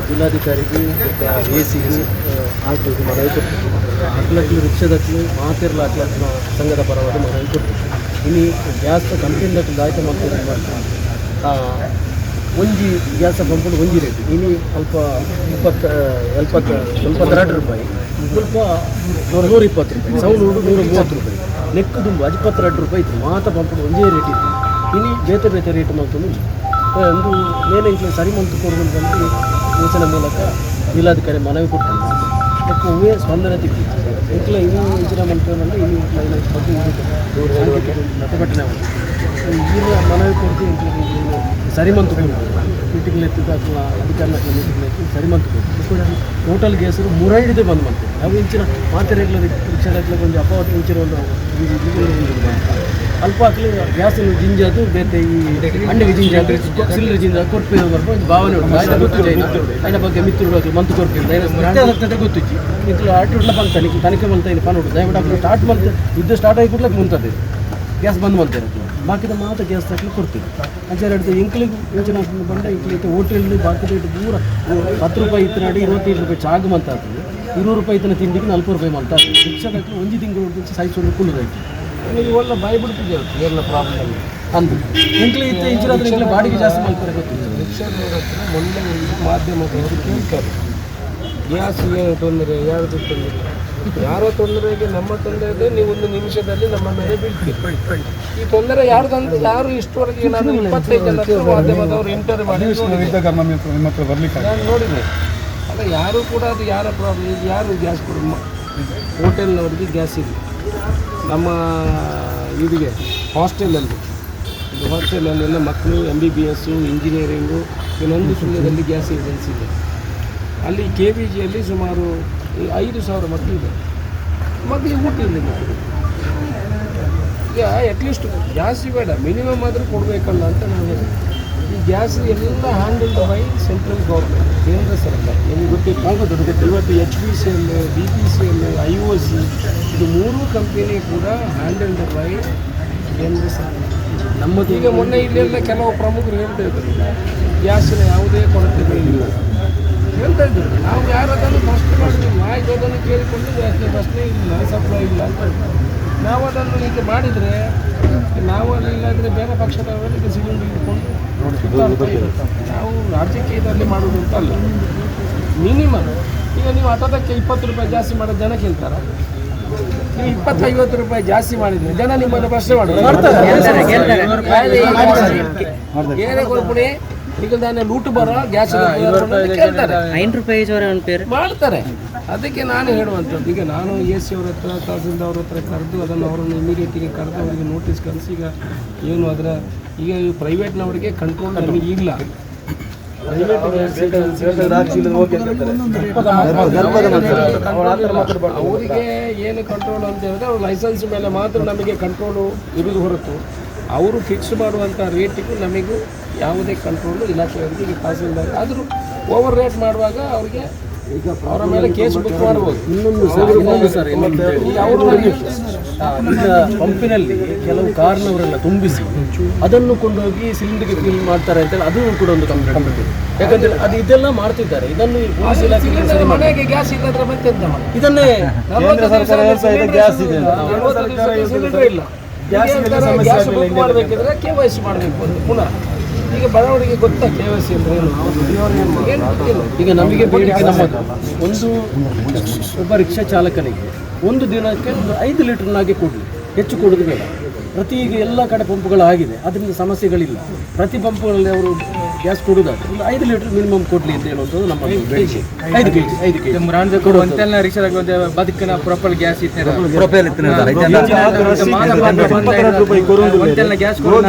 ಜಿಲ್ಲಾಧಿಕಾರಿಗೆ ಎಸಿಗೆ ಹಾಕಿ ಮನವಿ ಕೊಡ್ತೀವಿ. ಹಾಕ್ಲಕ್ಕೆ ರಿಕ್ಷಾದಕ್ಕೂ ಮಾತಿರಲ್ಲ ಹಾಕ್ಲಕ್ಕ ಸಂಘದ ಪರವಾಗಿ ಮನವಿ ಕೊಡ್ತೀವಿ. ಇನ್ನು ಗ್ಯಾಸ್ ಕಂಪ್ನಿಯಿಂದ ಆಯ್ಕೆ ಮಾಡ್ತಾರೆ ಒಂಜಿ ಗ್ಯಾಸ್ ಪಂಪು ಒಂಜಿ ರೇಟ್ ಇನ್ನು ಸ್ವಲ್ಪ 22 ರೂಪಾಯಿ, ಸ್ವಲ್ಪ 120 ರೂಪಾಯಿ, ಸೌಂಡ್ 130 ರೂಪಾಯಿ, ನೆಕ್ಕು ತುಂಬ 22 ರೂಪಾಯಿ ಇತ್ತು. ಮಾತ ಪಂಪು ಒಂದೇ ರೇಟ್ ಇತ್ತು. ಇನ್ನು ಬೇತೆ ಬೇತೆ ರೇಟ್ ಮಾಡ್ಕೊಂಡು ಒಂದು ಮೇಲೆ ಇಂಚೆ ಸರಿ ಮಂತು ಕೊಡುವಂತಂದು ಯೋಚನೆ ಮೂಲಕ ಜಿಲ್ಲಾಧಿಕಾರಿ ಮನವಿ ಕೊಡ್ತಾರೆ. ಮತ್ತು ಒಮ್ಮೆ ಸ್ಪಂದನೆ ತೆಗೆದಿತ್ತು ಇಂಕ್ಲ ಇನ್ನೂ ಯೋಚನೆ ಮಾಡ್ಕೊಂಡ್ರೆ ಇನ್ನೂ ಬಗ್ಗೆ ಪ್ರತಿಭಟನೆ ಈಗ ಮನವಿ ಕೊಡ್ತೀವಿ ಇಂಕ್ಲ ಸರಿ ಮಂತು ಕೊಡ್ಬೋದು ಮೀಟಿಂಗ್ ಎತ್ತಿದ್ದು ಅಥವಾ ಅಧಿಕಾರಿಗಳ ಮೀಟಿಂಗ್ ಎತ್ತಿ ಸರಿ ಮಂತು ಕೊಡ್ತೀವಿ. ಟೋಟಲ್ ಗ್ಯಾಸರು 3 ಬಂದ್ ಮಾಡ್ತೀವಿ. ನಾವು ಇಂಚಿನ ಮಾತೆರೆಗಳ ರಿಕ್ಷಾದಾಗ್ಲಿಕ್ಕೆ ಒಂದು ಅಪಾವತಿ ಇಂಚಿನ ಒಂದು ಅಲ್ಪ ಹಾಕಲಿ ಗ್ಯಾಸನ್ನು ಜಿಂಜಾದು ಬೇತೆ ಈ ಅಂಡಿಗೆ ಜಿಂಜಾದು ಸಿಲಿಂಡರ್ ಜಿಂಜ ಕೊರ್ಪೆ ಬರ್ಬೋದು ಒಂದು ಭಾವನೆ ಉಂಟು. ಆಯ್ತು ಗೊತ್ತು ಅದರ ಬಗ್ಗೆ ಮಿತ್ರರು ಮಂತು ಕೊರ್ಪೆ ಗೊತ್ತಿಚ್ಚಿ ಮಿತ್ರ ಆಟೋಟ್ಲ ಬಂದು ತನಿಖೆ ಬಂತ ಇದು ಪನ್ ಉಂಟು ದಯವಿಟ್ಟು ಸ್ಟಾರ್ಟ್ ಮಾಡ್ತಾರೆ ಯುದ್ಧ ಸ್ಟಾರ್ಟ್ ಆಗಿ ಕೊಡ್ಲಿಕ್ಕೆ ಮುಂತದೆ ಗ್ಯಾಸ್ ಬಂದ್ ಮಾಡ್ತಾರೆ. ಬಾಕಿದ ಮಾತ್ರ ಗ್ಯಾಸ್ ತಕ್ಕಲಿ ಕೊಡ್ತೀವಿ. ಅಂಚಾರ ಹಿಡಿದು ಇಂಕ್ಲಿಗೆ ಯೋಚನೆ ಬಂದ ಇಂಕ್ಲಿಗೆ ಹೋಟೆಲ್ದು ಬಾಕಿ ರೇಟ್ ಪೂರ 10 ರೂಪಾಯಿ ಇತ್ತು ನಡಿ 25 ರೂಪಾಯಿ ಚಾಗ್ ಮಂತ ಆಗ್ತದೆ, 20 ರೂಪಾಯಿ ಇತ್ತಿನ ತಿಂಡಿಗೆ 40 ರೂಪಾಯಿ ಮಂತ ಆಗ್ತದೆ. ರಿಕ್ಷಾದಕ್ಕೆ ಒಂದು ತಿಂಗಳು ಸೈಸೊಂದು ಕುಳ್ಳದಾಯ್ತು ನಿಮಗೆ ಒಳ್ಳೆ ಬಾಯಿ ಬಿಡ್ತಿದ್ದೆ ಎಲ್ಲ ಪ್ರಾಬ್ಲಮ್ ಅಂದು ಇಂಕ್ಲಿ ಇತ್ತು ಇಂಚಿನಾದ್ರೆ ಇಂಕ್ಲಿ ಬಾಡಿಗೆ ಜಾಸ್ತಿ ಮಾಡ್ತಾರೆ ಗೊತ್ತಿಲ್ಲ. ರಿಕ್ಷಾದವ್ರ ಹತ್ರ ಮೊನ್ನೆ ಮಾಧ್ಯಮದವರು ಕೇಳ್ತಾರೆ ಗ್ಯಾಸ್ಗೆ ತೊಂದರೆ ಯಾವುದು ತೊಂದರೆ, ಯಾರೋ ತೊಂದರೆಗೆ ನಮ್ಮ ತೊಂದರೆ ಇದೆ, ನೀವು ಒಂದು ನಿಮಿಷದಲ್ಲಿ ನಮ್ಮ ಮೇಲೆ ಬೀಳ್ತೀರಿ. ಈ ತೊಂದರೆ ಯಾರ್ದಂತ ಯಾರು ಇಷ್ಟವರೆಗೆ ಏನಾದರೂ 25 ಜನ ಮಾಧ್ಯಮದವರು ಇಂಟರ್ವ್ಯೂ ಮಾಡಿ ನಾನು ನೋಡಿದೆ. ಅಲ್ಲ ಯಾರು ಕೂಡ ಅದು ಯಾರ ಪ್ರಾಬ್ಲಮ್ ಈಗ ಯಾರು ಗ್ಯಾಸ್ ಕೊಡ ಹೋಟೆಲ್ನವ್ರಿಗೆ ಗ್ಯಾಸ್ ಇದೆ. ನಮ್ಮ ಇದಕ್ಕೆ ಹಾಸ್ಟೆಲಲ್ಲಿ ಇದು ಹಾಸ್ಟೆಲಲ್ಲೆಲ್ಲ ಮಕ್ಕಳು MBBS ಇಂಜಿನಿಯರಿಂಗು ಇನ್ನೊಂದು ಸುಳ್ಯದಲ್ಲಿ ಗ್ಯಾಸ್ ಏಜೆನ್ಸಿ ಇದೆ. ಅಲ್ಲಿ KVGಯಲ್ಲಿ ಸುಮಾರು 5,000 ಮಕ್ಕಳಿದೆ. ಮಕ್ಕಳಿಗೆ ಊಟ ಇರಲಿಲ್ಲ. ಈಗ ಅಟ್ಲೀಸ್ಟ್ ಗ್ಯಾಸ್ ಬೇಡ ಮಿನಿಮಮ್ ಆದರೂ ಕೊಡಬೇಕಲ್ಲ ಅಂತ ನಾನು ಹೇಳಿ. ಈ ಗ್ಯಾಸ್ ಎಲ್ಲ ಹ್ಯಾಂಡಲ್ಡ್ ಬೈ ಸೆಂಟ್ರಲ್ ಗೌರ್ಮೆಂಟ್, ಕೇಂದ್ರ ಸರ್ಕಾರ. ನಿಮಗೆ ಗೊತ್ತಿತ್ತು ಇವತ್ತು HPCL, BPCL, IOC ಇದು 3 ಕಂಪನಿ ಕೂಡ ಹ್ಯಾಂಡಲ್ಡ್ ಬೈ ಕೇಂದ್ರ ಸರ್ಕಾರ. ನಮ್ಮದು ಈಗ ಮೊನ್ನೆ ಇಲ್ಲೆಲ್ಲ ಕೆಲವು ಪ್ರಮುಖರು ಹೇಳ್ತಾ ಇದ್ರು ಗ್ಯಾಸಿನ ಯಾವುದೇ ಕೊರತೆ ಇಲ್ಲ ಹೇಳ್ತಾ ಇದ್ರು. ನಾವು ಯಾರದನ್ನು ಫಸ್ಟ್ ಮಾಡಿದ್ವಿ, ಆಯ್ತು ಅದನ್ನು ಕೇಳಿಕೊಂಡು ಗ್ಯಾಸ್ನ ಪ್ರಶ್ನೆ ಇಲ್ಲ, ಸಪ್ಲೈ ಇಲ್ಲ ಅಂತ. ನಾವು ಅದನ್ನು ಈಗ ಮಾಡಿದರೆ ನಾವು ಇಲ್ಲಾದರೆ ಬೇರೆ ಪಕ್ಷದವರಿಗೆ ಸಿಲಿಂಡರ್ ಇಟ್ಕೊಂಡು ನಾವು ರಾಜಕೀಯ ಇದರಲ್ಲಿ ಮಾಡೋದು ಅಂತ ಅಲ್ಲ. ಮಿನಿಮಮ್ ಈಗ ನೀವು ಅದಕ್ಕೆ 20 ರೂಪಾಯಿ ಜಾಸ್ತಿ ಮಾಡೋದು ಜನ ಕೇಳ್ತಾರೆ. ನೀವು 20-50 ರೂಪಾಯಿ ಜಾಸ್ತಿ ಮಾಡಿದ್ರೆ ಜನ ನಿಮ್ಮನ್ನು ಪ್ರಶ್ನೆ ಮಾಡ್ತಾರೆ ಏನೇ ಕೊಡ್ಬಿಡಿ ಈಗ ನಾನು ಲೂಟು ಬರೋ ಗ್ಯಾಸ್ ಕೇಳ್ತಾರೆ, 5 ರೂಪಾಯಿ ಮಾಡ್ತಾರೆ. ಅದಕ್ಕೆ ನಾನು ಹೇಳುವಂಥದ್ದು ಈಗ ನಾನು AC ಅವ್ರ ಹತ್ರ ತಹಸೀಲ್ದಾರ್ ಹತ್ರ ಕರೆದು ಅದನ್ನು ಅವರನ್ನು ಇಮಿಡಿಯೇಟಿಗೆ ಕರೆದು ಅವರಿಗೆ ನೋಟಿಸ್ ಕಳಿಸಿ ಈಗ ಏನು ಅದರ ಈಗ ಪ್ರೈವೇಟ್ನವರಿಗೆ ಕಂಟ್ರೋಲ್ ನಮಗೆ ಇಲ್ಲ. ಅವರಿಗೆ ಏನು ಕಂಟ್ರೋಲ್ ಅಂತ ಹೇಳಿದ್ರೆ ಅವ್ರ ಲೈಸೆನ್ಸ್ ಮೇಲೆ ಮಾತ್ರ ನಮಗೆ ಕಂಟ್ರೋಲು ಇರುವುದು ಹೊರತು ಅವರು ಫಿಕ್ಸ್ ಮಾಡುವಂಥ ರೇಟಿಗೂ ನಮಗೂ ಯಾವುದೇ ಕಂಟ್ರೋಲು ಇಲಾಖೆಯವರಿಗೆ ಈಗ ತಹಸೀಲ್ದಾರ್ ಆದರೂ ಓವರ್ ರೇಟ್ ಮಾಡುವಾಗ ಅವರಿಗೆ ಈಗ ಅವರ ಮೇಲೆ ಕೇಸ್ ಬುಕ್ ಮಾಡ್ಬೋದು. ಇನ್ನೊಂದು ಸರ್ ಈಗ ಪಂಪಿನಲ್ಲಿ ಕೆಲವು ಕಾರ್ನವರೆಲ್ಲ ತುಂಬಿಸಿ ಅದನ್ನು ಕೊಂಡೋಗಿ ಸಿಲಿಂಡರ್ಗೆ ಫಿಲ್ ಮಾಡ್ತಾರೆ ಅಂತೇಳಿ ಅದು ಕೂಡ ಒಂದು ಕಂಪ್ಲೇಂಟ್ ಇದೆ. ಯಾಕಂತೇಳಿ ಅದು ಇದೆಲ್ಲ ಮಾಡ್ತಿದ್ದಾರೆ. ಇದನ್ನು ಮನೆಗೆ ಗ್ಯಾಸ್ ಇಲ್ಲದ್ರೆ ಮತ್ತೆ ಎಂತ ಮಾಡಿ ಇದನ್ನೇ ಗ್ಯಾಸ್ ಇದೆ ಇಲ್ಲ ಗ್ಯಾಸ್ ಬುಕ್ ಮಾಡಬೇಕಿದ್ರೆ KYC ಮಾಡಬೇಕು ಪುನಃ. ಈಗ ಬಡವರಿಗೆ ಗೊತ್ತಾ KYC ಅಂದ್ರೆ ಏನು? ಈಗ ನಮಗೆ ಬೇಡಿಕೆ ನಮ್ಮದು ಒಬ್ಬ ರಿಕ್ಷಾ ಚಾಲಕನಿಗೆ ಒಂದು ದಿನಕ್ಕೆ 5 ಲೀಟರ್ನಾಗೆ ಕೊಡಲಿ, ಹೆಚ್ಚು ಕೊಡೋದು ಬೇಡ. ಪ್ರತಿ ಈಗ ಎಲ್ಲ ಕಡೆ ಪಂಪ್ಗಳಾಗಿದೆ, ಅದರಿಂದ ಸಮಸ್ಯೆಗಳಿಲ್ಲ. ಪ್ರತಿ ಪಂಪ್ಗಳಲ್ಲಿ ಅವರು ಗ್ಯಾಸ್ ಕೊಡೋದಾದ್ರೆ ಒಂದು 5 ಲೀಟರ್ ಮಿನಿಮಮ್ ಕೊಡಲಿ ಅಂತ ಹೇಳುವಂಥದ್ದು ನಮ್ಮ ಬೇಡಿಕೆ. 5 kg ರಿಕ್ಷಾದಾಗ ಬದುಕಿನ ಪ್ರೊಪಲ್ ಗ್ಯಾಸ್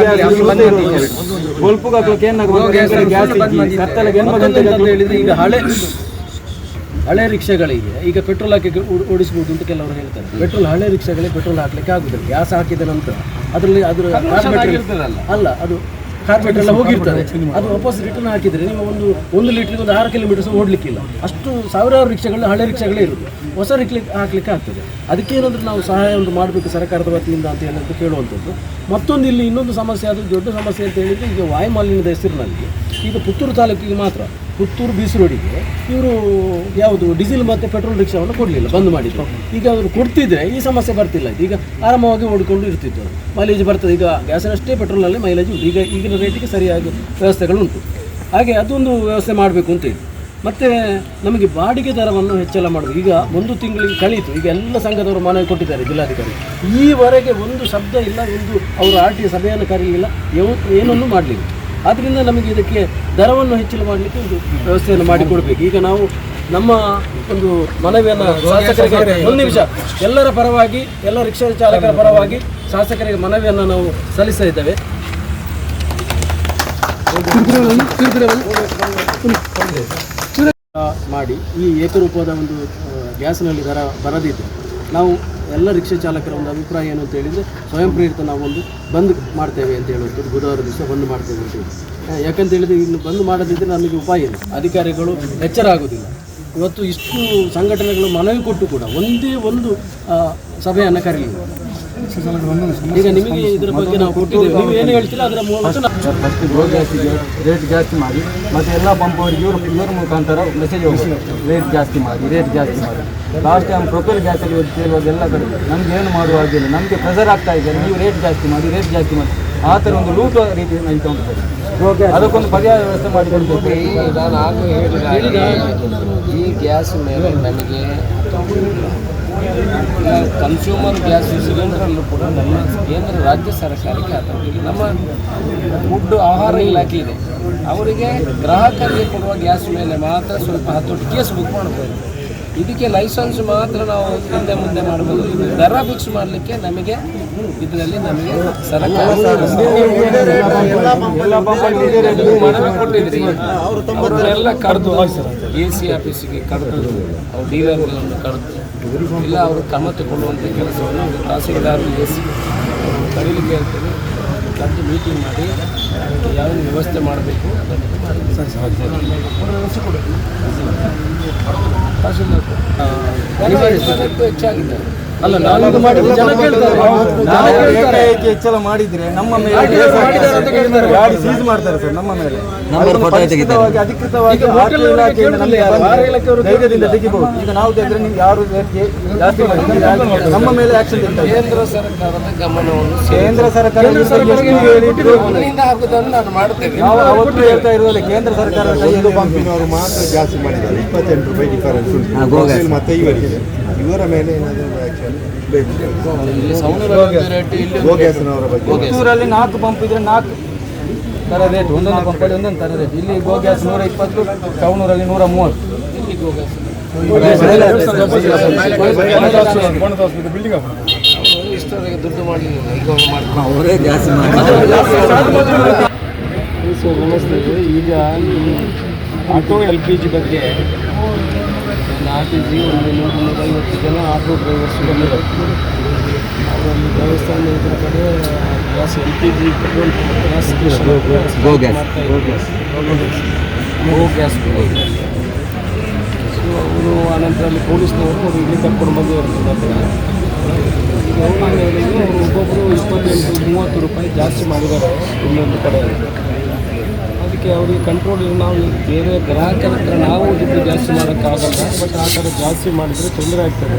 ಹೇಳಿದ್ರೆ ಈಗ ಹಳೆ ರಿಕ್ಷಾಗಳಿಗೆ ಈಗ ಪೆಟ್ರೋಲ್ ಹಾಕಿ ಓಡಿಸ್ಬೋದು ಅಂತ ಕೆಲವರು ಹೇಳ್ತಾರೆ. ಪೆಟ್ರೋಲ್ ಹಳೆ ರಿಕ್ಷಾಗಳಿಗೆ ಪೆಟ್ರೋಲ್ ಹಾಕ್ಲಿಕ್ಕೆ ಆಗುದಿಲ್ಲ. ಗ್ಯಾಸ್ ಹಾಕಿದ ನಂತರ ಅದರಲ್ಲಿ ಅದ್ರ ಅಲ್ಲ ಅದು ಕಾರ್ಪೆಟ್ ಎಲ್ಲ ಹೋಗಿರ್ತದೆ, ಅದು ವಾಪಸ್ ರಿಟರ್ನ್ ಹಾಕಿದರೆ ನೀವು ಒಂದು ಲೀಟ್ರಿಗೆ ಒಂದು 6 ಕಿಲೋಮೀಟರ್ಸ್ ಓಡಲಿಕ್ಕಿಲ್ಲ. ಅಷ್ಟು ಸಾವಿರಾರು ರಿಕ್ಷಾಗಳು ಹಳೆ ರಿಕ್ಷಾಗಳೇ ಇರೋದು, ಹೊಸ ಹಾಕ್ಲಿಕ್ಕೆ ಆಗ್ತದೆ. ಅದಕ್ಕೆ ಏನಾದರೂ ನಾವು ಸಹಾಯ ಒಂದು ಮಾಡಬೇಕು ಸರ್ಕಾರದ ವತಿಯಿಂದ ಅಂತ ಹೇಳೋದು ಕೇಳುವಂಥದ್ದು. ಮತ್ತೊಂದು ಇಲ್ಲಿ ಇನ್ನೊಂದು ಸಮಸ್ಯೆ, ಅದು ದೊಡ್ಡ ಸಮಸ್ಯೆ ಅಂತ ಹೇಳಿದರೆ, ಈಗ ವಾಯುಮಾಲಿನ್ಯದ ಹೆಸರಿನಲ್ಲಿ ಈಗ ಪುತ್ತೂರು ತಾಲೂಕಿಗೆ ಮಾತ್ರ, ಪುತ್ತೂರು ಬೀಸ್ ರೋಡಿಗೆ ಇವರು ಯಾವುದು ಡೀಸೆಲ್ ಮತ್ತು ಪೆಟ್ರೋಲ್ ರಿಕ್ಷಾವನ್ನು ಕೊಡಲಿಲ್ಲ, ಬಂದ್ ಮಾಡಿದ್ರು. ಈಗ ಅವರು ಕೊಡ್ತಿದ್ರೆ ಈ ಸಮಸ್ಯೆ ಬರ್ತಿಲ್ಲ. ಈಗ ಆರಾಮವಾಗಿ ಓಡಿಕೊಂಡು ಇರ್ತಿತ್ತು, ಮೈಲೇಜ್ ಬರ್ತದೆ. ಈಗ ಗ್ಯಾಸಿನಷ್ಟೇ ಪೆಟ್ರೋಲಲ್ಲಿ ಮೈಲೇಜ್ ಉಂಟು. ಈಗಿನ ರೇಟಿಗೆ ಸರಿಯಾಗಿ ವ್ಯವಸ್ಥೆಗಳುಂಟು. ಹಾಗೆ ಅದೊಂದು ವ್ಯವಸ್ಥೆ ಮಾಡಬೇಕು ಅಂತೇಳಿ. ಮತ್ತು ನಮಗೆ ಬಾಡಿಗೆ ದರವನ್ನು ಹೆಚ್ಚಳ ಮಾಡಬೇಕು. ಈಗ 1 ತಿಂಗಳಿಗೆ ಕಳೀತು, ಈಗ ಎಲ್ಲ ಸಂಘದವರು ಮನವಿ ಕೊಟ್ಟಿದ್ದಾರೆ ಜಿಲ್ಲಾಧಿಕಾರಿ. ಈವರೆಗೆ ಒಂದು ಶಬ್ದ ಇಲ್ಲ, ಅವರು RTO ಸಭೆಯನ್ನು ಕರೀಲಿಲ್ಲ, ಏನನ್ನೂ ಮಾಡಲಿಲ್ಲ. ಆದ್ದರಿಂದ ನಮಗೆ ಇದಕ್ಕೆ ದರವನ್ನು ಹೆಚ್ಚಳ ಮಾಡಲಿಕ್ಕೆ ಒಂದು ವ್ಯವಸ್ಥೆಯನ್ನು ಮಾಡಿಕೊಡ್ಬೇಕು. ಈಗ ನಾವು ನಮ್ಮ ಒಂದು ಮನವಿಯನ್ನು ಶಾಸಕರಿಗೆ, ಒಂದು ನಿಮಿಷ, ಎಲ್ಲರ ಪರವಾಗಿ, ಎಲ್ಲ ರಿಕ್ಷಾ ಚಾಲಕರ ಪರವಾಗಿ ಶಾಸಕರಿಗೆ ಮನವಿಯನ್ನು ನಾವು ಸಲ್ಲಿಸ್ತಾ ಇದ್ದೇವೆ. ಮಾಡಿ ಈ ಏಕರೂಪದ ಒಂದು ಗ್ಯಾಸ್ನಲ್ಲಿ ದರ ಬರದಿದ್ದರೆ ನಾವು ಎಲ್ಲ ರಿಕ್ಷಾ ಚಾಲಕರ ಒಂದು ಅಭಿಪ್ರಾಯ ಏನು ಅಂತ ಹೇಳಿದರೆ, ಸ್ವಯಂ ಪ್ರೇರಿತ ನಾವು ಒಂದು ಬಂದ್ ಮಾಡ್ತೇವೆ ಅಂತ ಹೇಳುವಂಥದ್ದು. ಬುಧವಾರ ದಿವಸ ಬಂದ್ ಮಾಡ್ತೇವೆ ಅಂತ ಹೇಳಿ. ಯಾಕಂತ ಹೇಳಿದರೆ ಇನ್ನು ಬಂದ್ ಮಾಡದಿದ್ದರೆ ನಮಗೆ ಉಪಾಯ ಇಲ್ಲ, ಅಧಿಕಾರಿಗಳು ಎಚ್ಚರ ಆಗೋದಿಲ್ಲ. ಇವತ್ತು ಇಷ್ಟು ಸಂಘಟನೆಗಳು ಮನವಿ ಕೊಟ್ಟು ಕೂಡ ಒಂದೇ ಒಂದು ಸಭೆಯನ್ನು ಕರೀಲಿಲ್ಲ. ಈಗ ನಿಮಗೆ ಇದರ ಬಗ್ಗೆ ನಾವು ಕೊಟ್ಟಿದ್ದೇವೆ, ನೀವು ಏನು ಹೇಳ್ತೀರಾ ಅದರ ಮೂಲಕ ಫಸ್ಟ್ ಗ್ಯಾಸಿಗೆ ರೇಟ್ ಜಾಸ್ತಿ ಮಾಡಿ, ಮತ್ತು ಎಲ್ಲ ಪಂಪ್ ಅವರಿಗೆ ಇವ್ರ ಮುಖಾಂತರ ಮೆಸೇಜ್ ಹೋಗಿ ರೇಟ್ ಜಾಸ್ತಿ ಮಾಡಿ. ಲಾಸ್ಟ್ ಟೈಮ್ ಪ್ರೊಪೇಲ್ ಗ್ಯಾಸಲ್ಲಿ ಇರುವಾಗ ಎಲ್ಲ ಕಡೆ ನಮ್ಗೆ ಏನು ಮಾಡುವ ಆಗಿಲ್ಲ, ನಮಗೆ ಪ್ರೆಸರ್ ಆಗ್ತಾ ಇದೆ, ನೀವು ರೇಟ್ ಜಾಸ್ತಿ ಮಾಡಿ. ಆ ಥರ ಒಂದು ಲೂಟ್ ರೀತಿ ನಡೀತಾ ಉಂಟು. ಅದಕ್ಕೊಂದು ಪರ್ಯಾಯ ವ್ಯವಸ್ಥೆ ಮಾಡಿಕೊಳ್ಬೇಕು. ನಾನು ಆಗ ಈ ಗ್ಯಾಸ್ ಮೇಲೆ ನಮಗೆ ಕನ್ಸ್ಯೂಮರ್ ಗ್ಯಾಸ್ ಸಿಲಿಂಡರಲ್ಲೂ ಕೂಡ ನಮ್ಮ ಕೇಂದ್ರ ರಾಜ್ಯ ಸರ್ಕಾರಕ್ಕೆ ಅಥವಾ ನಮ್ಮ ಫುಡ್ ಆಹಾರ ಇಲಾಖೆ ಇದೆ, ಅವರಿಗೆ ಗ್ರಾಹಕರಿಗೆ ಕೊಡುವ ಗ್ಯಾಸ್ ಮೇಲೆ ಮಾತ್ರ ಸ್ವಲ್ಪ 10 ಕೇಸ್ ಬುಕ್ ಮಾಡ್ಬೋದು. ಇದಕ್ಕೆ ಲೈಸೆನ್ಸ್ ಮಾತ್ರ ನಾವು ಹಿಂದೆ ಮುಂದೆ ಮಾಡಬಹುದು. ದರ ಫಿಕ್ಸ್ ಮಾಡಲಿಕ್ಕೆ ನಮಗೆ ಇದರಲ್ಲಿ ನಮಗೆ ಸರ್ಕಾರ ಮನವಿ ಕೊಟ್ಟಿದ್ರಿ, ಅವರೆಲ್ಲ ಕರೆದು AC ಆಫೀಸಿಗೆ ಕರೆದು, ಅವ್ರು ಡೀಲರ್ಗಳನ್ನು ಕರೆದು ಇಲ್ಲ ಅವರು ಕ್ರಮ ತಗೊಳ್ಳುವಂಥ ಕೆಲಸವನ್ನು ತಹಸೀಲ್ದಾರ್ AC ಕರೀಲಿಕ್ಕೆ ಹೇಳ್ತೇವೆ. ಕರೆದು ಮೀಟಿಂಗ್ ಮಾಡಿ ಯಾವ ವ್ಯವಸ್ಥೆ ಮಾಡಬೇಕು ಅದನ್ನು ತಹಸೀಲ್ದಾರ್ ಹೆಚ್ಚಾಗಿದೆ. ಅಲ್ಲ, ನಾವೀಗ ಮಾಡಿದ್ರೆ ಜನ ಕೇಳ್ತಾರೆ. ಹೆಚ್ಚಳ ಮಾಡಿದ್ರೆ ನಮ್ಮ ಮೇಲೆ ಗಾಡಿ ಸೀಸ್ ಮಾಡ್ತಾರೆ ಸರ್. ನಮ್ಮ ಮೇಲೆ ಅಧಿಕೃತವಾಗಿ ಧೈರ್ಯದಿಂದ ತೆಗಿಬಹುದು. ಈಗ ನಾವು ತೆಗೆದ್ರೆ ನೀವು ಯಾರು ಜಾಸ್ತಿ ಮಾಡಿದ್ರೆ ನಮ್ಮ ಮೇಲೆ ಆಕ್ಷನ್ ಇರ್ತದೆ. ಕೇಂದ್ರ ಸರ್ಕಾರದ ಗಮನವನ್ನು ಕೇಂದ್ರ ಸರ್ಕಾರ ಆಗುವುದನ್ನು ನಾನು ಮಾಡ್ತೇವೆ. ನಾವು ಅವತ್ತು ಹೇಳ್ತಾ ಇರೋದಿಲ್ಲ, ಕೇಂದ್ರ ಸರ್ಕಾರದ ಕೈಯಲ್ಲಿ ಪಂಪಿನವರು ಮಾತ್ರ ಜಾಸ್ತಿ ಮಾಡಿದ್ದಾರೆ. 28 ರೂಪಾಯಿ ಡಿಫರೆನ್ಸ್ ಉಂಟು ಮತ್ತೆ ಇವರಿಗೆ. ಇವರ ಮೇಲೆ ಏನಾದರೂ ಆಕ್ಷನ್ ಬೇಕು. ಪುತ್ತೂರಲ್ಲಿ 4 ಪಂಪ್ ಇದ್ರೆ 4 ಥರ ರೇಟ್, ಒಂದೊಂದು ಪಂಪಲ್ಲಿ ಒಂದೊಂದು ಥರ ರೇಟ್. ಇಲ್ಲಿ ಗೋ ಗ್ಯಾಸ್ 120, ಟೌನೂರಲ್ಲಿ 130. ಇಷ್ಟೊಂದು ದುಡ್ಡು ಮಾಡಲಿಲ್ಲ, ಈಗ ಅವರೇ ಜಾಸ್ತಿ ನಮಸ್ತೆ. ಈಗ ಆಟೋ LPG ಬಗ್ಗೆ RPG ಒಂದು 150 ಜನ ಆಟೋ ಡ್ರೈವರ್ಸ್ ಬಂದಿದ್ದಾರೆ. ಅವರಲ್ಲಿ ದೇವಸ್ಥಾನ ಇದರ ಕಡೆ ಗ್ಯಾಸ್ LPG ಪೆಟ್ರೋಲ್ ಗ್ಯಾಸ್ ಗೋ ಗ್ಯಾಸ್. ಸೊ ಅವರು ಆನಂತರ ಅಲ್ಲಿ ಪೊಲೀಸ್ನವರು ಅವರು ಇಲ್ಲಿ ಕರ್ಕೊಂಡು ಬಂದು ಇರ್ತದೆ. ಅವರು ಒಬ್ಬೊಬ್ಬರು 28-30 ರೂಪಾಯಿ ಜಾಸ್ತಿ ಮಾಡಿದ್ದಾರೆ ಇನ್ನೊಂದು ಕಡೆ. ಅದಕ್ಕೆ ಅವರಿಗೆ ಕಂಟ್ರೋಲ್ ನಾವು ಬೇರೆ ಗ್ರಾಹಕರ ಹತ್ರ ನಾವು ದುಡ್ಡು ಜಾಸ್ತಿ ಮಾಡೋಕ್ಕಾಗಲ್ಲ. ಬಟ್ ಆ ಥರ ಜಾಸ್ತಿ ಮಾಡಿದರೆ ತೊಂದರೆ ಆಗ್ತದೆ.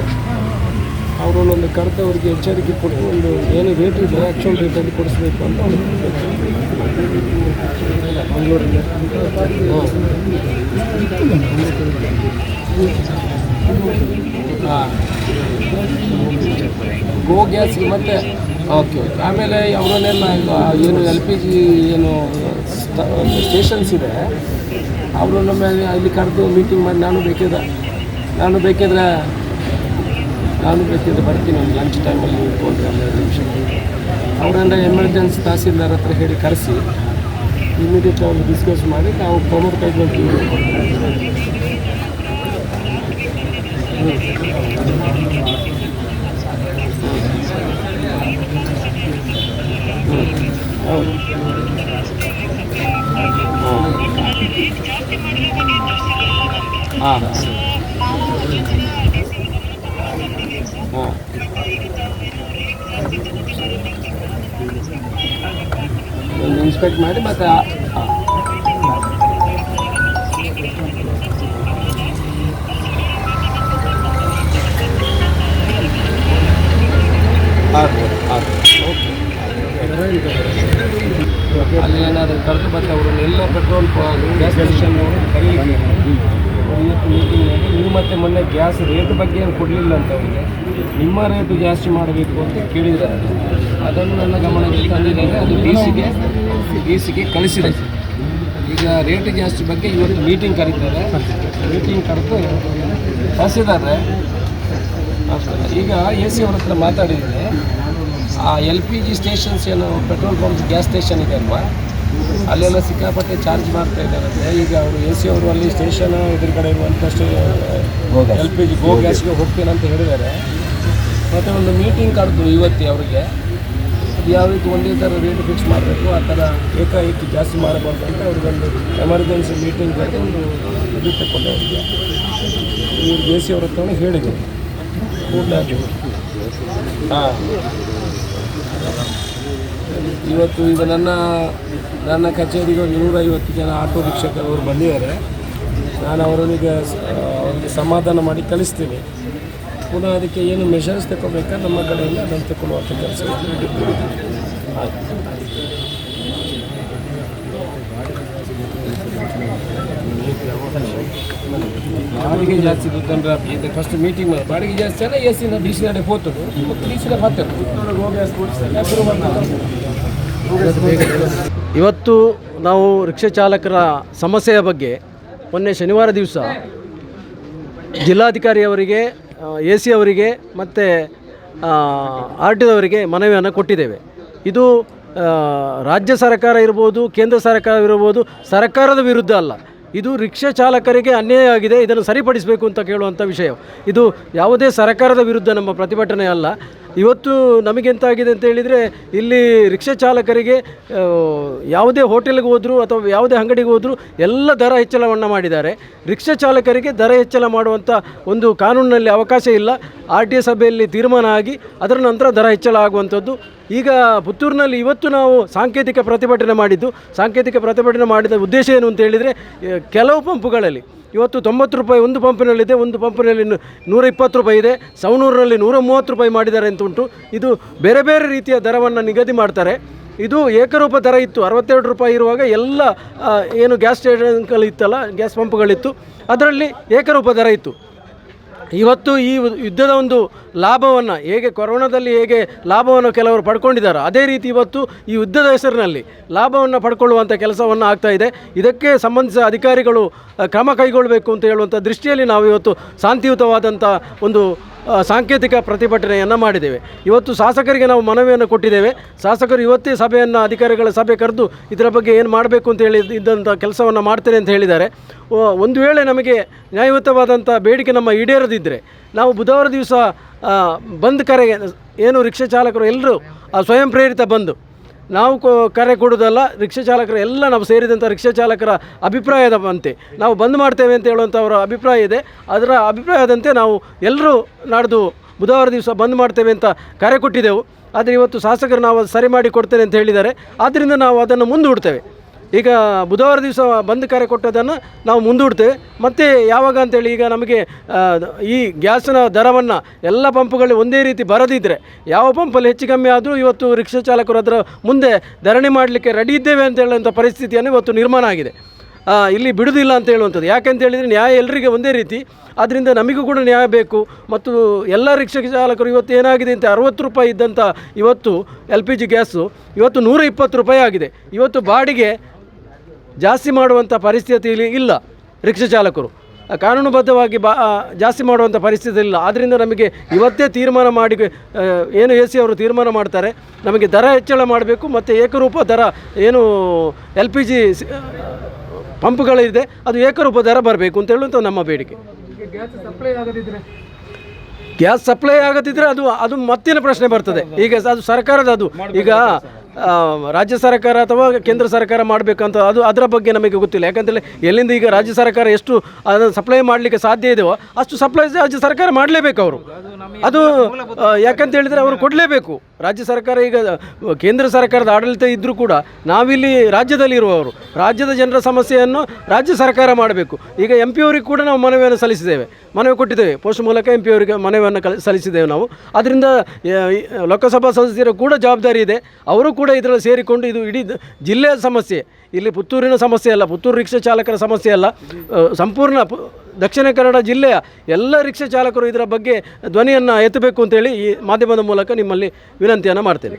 ಅವರು ಒಂದೊಂದು ಕರೆದು ಅವರಿಗೆ ಎಚ್ಚರಿಕೆ ಕೊಟ್ಟು ಒಂದು ಏನು ರೇಟ್ ಇದೆ ಆ್ಯಕ್ಚುಲ್ ರೇಟಲ್ಲಿ ಕೊಡಿಸ್ಬೇಕು ಅಂತ ಅವ್ರಿಗೆ ಮಂಗಳೂರಲ್ಲಿ. ಹಾಂ, ಗೋ ಗ್ಯಾಸ್ಗೆ ಮತ್ತು ಓಕೆ. ಆಮೇಲೆ ಅವರನ್ನೆಲ್ಲ ಏನು LPG ಏನು ಸ್ಟೇಷನ್ಸ್ ಇದೆ ಅವರನ್ನ ಮೇಲೆ ಇಲ್ಲಿ ಕರೆದು ಮೀಟಿಂಗ್ ಮಾಡಿ ನಾನು ಬೇಕಿದ್ರೆ ಬರ್ತೀನಿ ಒಂದು ಲಂಚ್ ಟೈಮಲ್ಲಿ ಇಟ್ಕೊಂಡ್ರೆ 12 ನಿಮಿಷ. ಅವರನ್ನ ಎಮರ್ಜೆನ್ಸಿ ತಹಸೀಲ್ದಾರ್ ಹತ್ರ ಹೇಳಿ ಕರೆಸಿ ಇಮಿಡಿಯೇಟ್ ಅವ್ರು ಡಿಸ್ಕಸ್ ಮಾಡಿ ನಾವು ಪ್ರಮೋಟ್ ಕೈಗೊಳ್ತೀವಿ. ಹೌದು. ಹಾಂ ಹಾಂ ಒಂದು ಇನ್ಸ್ಪೆಕ್ಟ್ ಮಾಡಿ ಮತ್ತು ಅಲ್ಲಿ ಏನಾದರೂ ಕರೆದು ಮತ್ತೆ ಅವರನ್ನೆಲ್ಲ ಪೆಟ್ರೋಲ್ ಗ್ಯಾಸ್ ಸ್ಟೇಷನ್ ಕರೀಲಿಕ್ಕೆ ಇವತ್ತು ಮೀಟಿಂಗ್ ಮಾಡಿ ನೀವು ಮತ್ತೆ ಮೊನ್ನೆ ಗ್ಯಾಸ್ ರೇಟ್ ಬಗ್ಗೆ ಏನು ಕೊಡಲಿಲ್ಲ ಅಂತ ಅವರಿಗೆ ನಿಮ್ಮ ರೇಟು ಜಾಸ್ತಿ ಮಾಡಬೇಕು ಅಂತ ಕೇಳಿದ್ದಾರೆ. ಅದನ್ನು ನನ್ನ ಗಮನಕ್ಕೆ ತಂದಿದ್ದೇನೆ. ಅದು ಡಿ ಸಿಗೆ ಕಳಿಸಿದೆ. ಈಗ ರೇಟ್ ಜಾಸ್ತಿ ಬಗ್ಗೆ ಇವತ್ತು ಮೀಟಿಂಗ್ ಕರೀತಾರೆ. ಮೀಟಿಂಗ್ ಕರೆದು ಕಳಿಸಿದ್ದಾರೆ. ಈಗ ಎ ಸಿ ಅವ್ರ ಹತ್ರ ಮಾತಾಡಿದರೆ ಆ LPG ಸ್ಟೇಷನ್ಸ್ ಏನು ಪೆಟ್ರೋಲ್ ಪಂಪ್ ಗ್ಯಾಸ್ ಸ್ಟೇಷನ್ ಇದೆ ಅಲ್ವಾ, ಅಲ್ಲೆಲ್ಲ ಸಿಕ್ಕಾಪಟ್ಟೆ ಚಾರ್ಜ್ ಮಾಡ್ತಾ ಇದ್ದಾರೆ. ಈಗ ಅವರು ಎ ಸಿ ಅವರು ಅಲ್ಲಿ ಸ್ಟೇಷನ್ ಎದುರುಗಡೆ ಇರುವಂಥಷ್ಟು LPG ಗೋ ಗ್ಯಾಸ್ಗೆ ಹೋಗ್ತೇನೆ ಅಂತ ಹೇಳಿದ್ದಾರೆ. ಮತ್ತು ಒಂದು ಮೀಟಿಂಗ್ ಕರೆದು ಇವತ್ತು ಅವರಿಗೆ ಯಾವ ರೀತಿ ಒಂದೇ ಥರ ರೇಟ್ ಫಿಕ್ಸ್ ಮಾಡಬೇಕು, ಆ ಥರ ಏಕಾಏಕಿ ಜಾಸ್ತಿ ಮಾಡಬಾರ್ದು ಅಂತ ಅವ್ರಿಗೊಂದು ಎಮರ್ಜೆನ್ಸಿ ಮೀಟಿಂಗ್ ಕರೆದು ಒಂದು ಇದು ತಗೊಂಡು ಅವರಿಗೆ ಇವ್ರು ಎ ಸಿ ಅವ್ರ ಹತ್ರ ಹೇಳಿದರು ಕೂಡಲೇ. ಹಾಂ, ಇವತ್ತು ಈಗ ನನ್ನ ಕಚೇರಿಗೆ ಒಂದು 150 ಜನ ಆಟೋ ರಿಕ್ಷಾದವರು ಬಂದಿದ್ದಾರೆ. ನಾನು ಅವರಿಗೆ ಸಮಾಧಾನ ಮಾಡಿ ಕಳಿಸ್ತೀನಿ. ಪುನಃ ಅದಕ್ಕೆ ಏನು ಮೆಷರ್ಸ್ ತಗೋಬೇಕಾ ನಮ್ಮ ಕಡೆಯಿಂದ ಅದನ್ನು ತಗೊಳ್ಳುವಂಥ ಕೆಲಸ. ಬಾಡಿಗೆ ಜಾಸ್ತಿ ದುಡ್ಡಂದ್ರೆ ಇದು ಫಸ್ಟ್ ಮೀಟಿಂಗ್ ಮಾಡಿ ಬಾಡಿಗೆ ಜಾಸ್ತಿ ಅಲ್ಲ ಎ ಸಿನ ಡಿ ಸಿ ನಡೆ ಹೋಗ್ತದೆ ಡಿ ಸಿನ ಬರ್ತಾರೆ. ಇವತ್ತು ನಾವು ರಿಕ್ಷಾ ಚಾಲಕರ ಸಮಸ್ಯೆಯ ಬಗ್ಗೆ ಮೊನ್ನೆ ಶನಿವಾರ ದಿವಸ ಜಿಲ್ಲಾಧಿಕಾರಿಯವರಿಗೆ, AC ಅವರಿಗೆ ಮತ್ತು RTO ಅವರಿಗೆ ಮನವಿಯನ್ನು ಕೊಟ್ಟಿದ್ದೇವೆ. ಇದು ರಾಜ್ಯ ಸರ್ಕಾರ ಇರ್ಬೋದು, ಕೇಂದ್ರ ಸರ್ಕಾರ ಇರ್ಬೋದು, ಸರ್ಕಾರದ ವಿರುದ್ಧ ಅಲ್ಲ. ಇದು ರಿಕ್ಷಾ ಚಾಲಕರಿಗೆ ಅನ್ಯಾಯ ಆಗಿದೆ, ಇದನ್ನು ಸರಿಪಡಿಸಬೇಕು ಅಂತ ಕೇಳುವಂಥ ವಿಷಯ. ಇದು ಯಾವುದೇ ಸರ್ಕಾರದ ವಿರುದ್ಧ ನಮ್ಮ ಪ್ರತಿಭಟನೆ ಅಲ್ಲ. ಇವತ್ತು ನಮಗೆಂತಾಗಿದೆ ಅಂತ ಹೇಳಿದರೆ, ಇಲ್ಲಿ ರಿಕ್ಷಾ ಚಾಲಕರಿಗೆ ಯಾವುದೇ ಹೋಟೆಲ್ಗೆ ಹೋದರೂ ಅಥವಾ ಯಾವುದೇ ಅಂಗಡಿಗೆ ಹೋದರೂ ಎಲ್ಲ ದರ ಹೆಚ್ಚಳವನ್ನು ಮಾಡಿದ್ದಾರೆ. ರಿಕ್ಷಾ ಚಾಲಕರಿಗೆ ದರ ಹೆಚ್ಚಳ ಮಾಡುವಂಥ ಒಂದು ಕಾನೂನಿನಲ್ಲಿ ಅವಕಾಶ ಇಲ್ಲ. RTO ಸಭೆಯಲ್ಲಿ ತೀರ್ಮಾನ ಆಗಿ ಅದರ ನಂತರ ದರ ಹೆಚ್ಚಳ ಆಗುವಂಥದ್ದು. ಈಗ ಪುತ್ತೂರಿನಲ್ಲಿ ಇವತ್ತು ನಾವು ಸಾಂಕೇತಿಕ ಪ್ರತಿಭಟನೆ ಮಾಡಿದ್ದು. ಸಾಂಕೇತಿಕ ಪ್ರತಿಭಟನೆ ಮಾಡಿದ ಉದ್ದೇಶ ಏನು ಅಂತ ಹೇಳಿದರೆ, ಕೆಲವು ಪಂಪುಗಳಲ್ಲಿ ಇವತ್ತು 90 ರೂಪಾಯಿ ಒಂದು ಪಂಪಿನಲ್ಲಿದೆ, ಒಂದು ಪಂಪಿನಲ್ಲಿ 120 ರೂಪಾಯಿ ಇದೆ, ಸವಣೂರಿನಲ್ಲಿ 130 ರೂಪಾಯಿ ಮಾಡಿದ್ದಾರೆ ಅಂತ ಉಂಟು. ಇದು ಬೇರೆ ಬೇರೆ ರೀತಿಯ ದರವನ್ನು ನಿಗದಿ ಮಾಡ್ತಾರೆ. ಇದು ಏಕರೂಪ ದರ ಇತ್ತು. 62 ರೂಪಾಯಿ ಇರುವಾಗ ಎಲ್ಲ ಏನು ಗ್ಯಾಸ್ ಸ್ಟೇಷನ್ಗಳಿತ್ತಲ್ಲ, ಗ್ಯಾಸ್ ಪಂಪ್ಗಳಿತ್ತು, ಅದರಲ್ಲಿ ಏಕರೂಪ ದರ ಇತ್ತು. ಇವತ್ತು ಈ ಯುದ್ಧದ ಒಂದು ಲಾಭವನ್ನು ಹೇಗೆ ಕೊರೋನಾದಲ್ಲಿ ಹೇಗೆ ಲಾಭವನ್ನು ಕೆಲವರು ಪಡ್ಕೊಂಡಿದ್ದಾರೆ, ಅದೇ ರೀತಿ ಇವತ್ತು ಈ ಯುದ್ಧದ ಹೆಸರಿನಲ್ಲಿ ಲಾಭವನ್ನು ಪಡ್ಕೊಳ್ಳುವಂಥ ಕೆಲಸವನ್ನು ಆಗ್ತಾಯಿದೆ. ಇದಕ್ಕೆ ಸಂಬಂಧಿಸಿದ ಅಧಿಕಾರಿಗಳು ಕ್ರಮ ಕೈಗೊಳ್ಳಬೇಕು ಅಂತ ಹೇಳುವಂಥ ದೃಷ್ಟಿಯಲ್ಲಿ ನಾವು ಇವತ್ತು ಶಾಂತಿಯುತವಾದಂಥ ಒಂದು ಸಾಂಕೇತಿಕ ಪ್ರತಿಭಟನೆಯನ್ನು ಮಾಡಿದ್ದೇವೆ. ಇವತ್ತು ಶಾಸಕರಿಗೆ ನಾವು ಮನವಿಯನ್ನು ಕೊಟ್ಟಿದ್ದೇವೆ. ಶಾಸಕರು ಇವತ್ತೇ ಸಭೆಯನ್ನು, ಅಧಿಕಾರಿಗಳ ಸಭೆ ಕರೆದು ಇದರ ಬಗ್ಗೆ ಏನು ಮಾಡಬೇಕು ಅಂತ ಹೇಳಿ ಇದ್ದಂಥ ಕೆಲಸವನ್ನು ಮಾಡ್ತೇನೆ ಅಂತ ಹೇಳಿದ್ದಾರೆ. ಒಂದು ವೇಳೆ ನಮಗೆ ನ್ಯಾಯಯುತವಾದಂಥ ಬೇಡಿಕೆ ನಮ್ಮ ಈಡೇರದಿದ್ದರೆ ನಾವು ಬುಧವಾರ ದಿವಸ ಬಂದ್ ಕರೆಗೆ ಏನು ರಿಕ್ಷಾ ಚಾಲಕರು ಎಲ್ಲರೂ ಸ್ವಯಂ ಪ್ರೇರಿತ ಬಂದು ನಾವು ಕರೆ ಕೊಡೋದಲ್ಲ, ರಿಕ್ಷಾ ಚಾಲಕರು ಎಲ್ಲ ನಾವು ಸೇರಿದಂಥ ರಿಕ್ಷಾ ಚಾಲಕರ ಅಭಿಪ್ರಾಯದಂತೆ ನಾವು ಬಂದ್ ಮಾಡ್ತೇವೆ ಅಂತ ಹೇಳುವಂಥವರ ಅಭಿಪ್ರಾಯ ಇದೆ. ಅದರ ಅಭಿಪ್ರಾಯದಂತೆ ನಾವು ಎಲ್ಲರೂ ನಾಡ್ದು ಬುಧವಾರ ದಿವಸ ಬಂದ್ ಮಾಡ್ತೇವೆ ಅಂತ ಕರೆ ಕೊಟ್ಟಿದ್ದೆವು. ಆದರೆ ಇವತ್ತು ಶಾಸಕರು ನಾವು ಅದು ಸರಿ ಮಾಡಿ ಕೊಡ್ತೇನೆ ಅಂತ ಹೇಳಿದ್ದಾರೆ. ಆದ್ದರಿಂದ ನಾವು ಅದನ್ನು ಮುಂದೂಡ್ತೇವೆ. ಈಗ ಬುಧವಾರ ದಿವಸ ಬಂದ್ ಕರೆ ಕೊಟ್ಟದನ್ನು ನಾವು ಮುಂದೂಡ್ತೇವೆ. ಮತ್ತು ಯಾವಾಗ ಅಂತೇಳಿ, ಈಗ ನಮಗೆ ಈ ಗ್ಯಾಸಿನ ದರವನ್ನು ಎಲ್ಲ ಪಂಪ್ಗಳು ಒಂದೇ ರೀತಿ ಬರದಿದ್ದರೆ, ಯಾವ ಪಂಪಲ್ಲಿ ಹೆಚ್ಚು ಕಮ್ಮಿ ಆದರೂ ಇವತ್ತು ರಿಕ್ಷಾ ಚಾಲಕರು ಅದರ ಮುಂದೆ ಧರಣಿ ಮಾಡಲಿಕ್ಕೆ ರೆಡಿ ಇದ್ದೇವೆ ಅಂತ ಹೇಳುವಂಥ ಪರಿಸ್ಥಿತಿಯನ್ನು ಇವತ್ತು ನಿರ್ಮಾಣ ಆಗಿದೆ. ಇಲ್ಲಿ ಬಿಡುವುದಿಲ್ಲ ಅಂತ ಹೇಳುವಂಥದ್ದು. ಯಾಕೆಂತ ಹೇಳಿದರೆ ನ್ಯಾಯ ಎಲ್ಲರಿಗೆ ಒಂದೇ ರೀತಿ, ಆದ್ದರಿಂದ ನಮಗೂ ಕೂಡ ನ್ಯಾಯ ಬೇಕು. ಮತ್ತು ಎಲ್ಲ ರಿಕ್ಷಾ ಚಾಲಕರು ಇವತ್ತು ಏನಾಗಿದೆ ಅಂತ 60 ರೂಪಾಯಿ ಇದ್ದಂಥ ಇವತ್ತು LPG ಗ್ಯಾಸು ಇವತ್ತು 120 ರೂಪಾಯಿ ಆಗಿದೆ. ಇವತ್ತು ಬಾಡಿಗೆ ಜಾಸ್ತಿ ಮಾಡುವಂಥ ಪರಿಸ್ಥಿತಿ ಇಲ್ಲ. ರಿಕ್ಷಾ ಚಾಲಕರು ಕಾನೂನುಬದ್ಧವಾಗಿ ಜಾಸ್ತಿ ಮಾಡುವಂಥ ಪರಿಸ್ಥಿತಿ ಇಲ್ಲ. ಆದ್ದರಿಂದ ನಮಗೆ ಇವತ್ತೇ ತೀರ್ಮಾನ ಮಾಡಿ ಏನು AC ಅವರು ತೀರ್ಮಾನ ಮಾಡ್ತಾರೆ, ನಮಗೆ ದರ ಹೆಚ್ಚಳ ಮಾಡಬೇಕು ಮತ್ತು ಏಕರೂಪ ದರ ಏನು LPG ಪಂಪ್ಗಳಿದೆ ಅದು ಏಕರೂಪ ದರ ಬರಬೇಕು ಅಂತ ಹೇಳುವಂಥ ನಮ್ಮ ಬೇಡಿಕೆ. ಗ್ಯಾಸ್ ಸಪ್ಲೈ ಆಗದಿದ್ದರೆ ಅದು ಮತ್ತಿನ ಪ್ರಶ್ನೆ ಬರ್ತದೆ. ಈಗ ಅದು ಸರ್ಕಾರದ, ಅದು ಈಗ ರಾಜ್ಯ ಸರ್ಕಾರ ಅಥವಾ ಕೇಂದ್ರ ಸರ್ಕಾರ ಮಾಡಬೇಕಂತ ಅದರ ಬಗ್ಗೆ ನಮಗೆ ಗೊತ್ತಿಲ್ಲ. ಯಾಕಂತೇಳಿ ಎಲ್ಲಿಂದ ಈಗ ರಾಜ್ಯ ಸರ್ಕಾರ ಎಷ್ಟು ಅದನ್ನು ಸಪ್ಲೈ ಮಾಡಲಿಕ್ಕೆ ಸಾಧ್ಯ ಇದೆಯೋ ಅಷ್ಟು ಸಪ್ಲೈ ರಾಜ್ಯ ಸರ್ಕಾರ ಮಾಡಲೇಬೇಕು. ಅವರು ಅದು ಯಾಕಂತ ಹೇಳಿದರೆ ಅವರು ಕೊಡಲೇಬೇಕು. ರಾಜ್ಯ ಸರ್ಕಾರ ಈಗ ಕೇಂದ್ರ ಸರ್ಕಾರದ ಆಡಳಿತ ಇದ್ದರೂ ಕೂಡ ನಾವಿಲ್ಲಿ ರಾಜ್ಯದಲ್ಲಿ ಇರುವವರು, ರಾಜ್ಯದ ಜನರ ಸಮಸ್ಯೆಯನ್ನು ರಾಜ್ಯ ಸರ್ಕಾರ ಮಾಡಬೇಕು. ಈಗ MP ಅವರಿಗೆ ಕೂಡ ನಾವು ಮನವಿಯನ್ನು ಸಲ್ಲಿಸಿದ್ದೇವೆ, ಮನವಿ ಕೊಟ್ಟಿದ್ದೇವೆ, ಪೋಸ್ಟ್ ಮೂಲಕ MP ಅವರಿಗೆ ಮನವಿಯನ್ನು ಸಲ್ಲಿಸಿದ್ದೇವೆ ನಾವು. ಅದರಿಂದ ಲೋಕಸಭಾ ಸದಸ್ಯರು ಕೂಡ ಜವಾಬ್ದಾರಿ ಇದೆ. ಅವರು ಕೂಡ ಇದರಲ್ಲಿ ಸೇರಿಕೊಂಡು ಇದು ಇಡೀ ಜಿಲ್ಲೆಯ ಸಮಸ್ಯೆ, ಇಲ್ಲಿ ಪುತ್ತೂರಿನ ಸಮಸ್ಯೆ ಅಲ್ಲ, ಪುತ್ತೂರು ರಿಕ್ಷಾ ಚಾಲಕರ ಸಮಸ್ಯೆ ಅಲ್ಲ, ಸಂಪೂರ್ಣ ದಕ್ಷಿಣ ಕನ್ನಡ ಜಿಲ್ಲೆಯ ಎಲ್ಲ ರಿಕ್ಷಾ ಚಾಲಕರು ಇದರ ಬಗ್ಗೆ ಧ್ವನಿಯನ್ನು ಎತ್ತಬೇಕು ಅಂತೇಳಿ ಈ ಮಾಧ್ಯಮದ ಮೂಲಕ ನಿಮ್ಮಲ್ಲಿ ವಿನಂತಿಯನ್ನು ಮಾಡ್ತೇನೆ.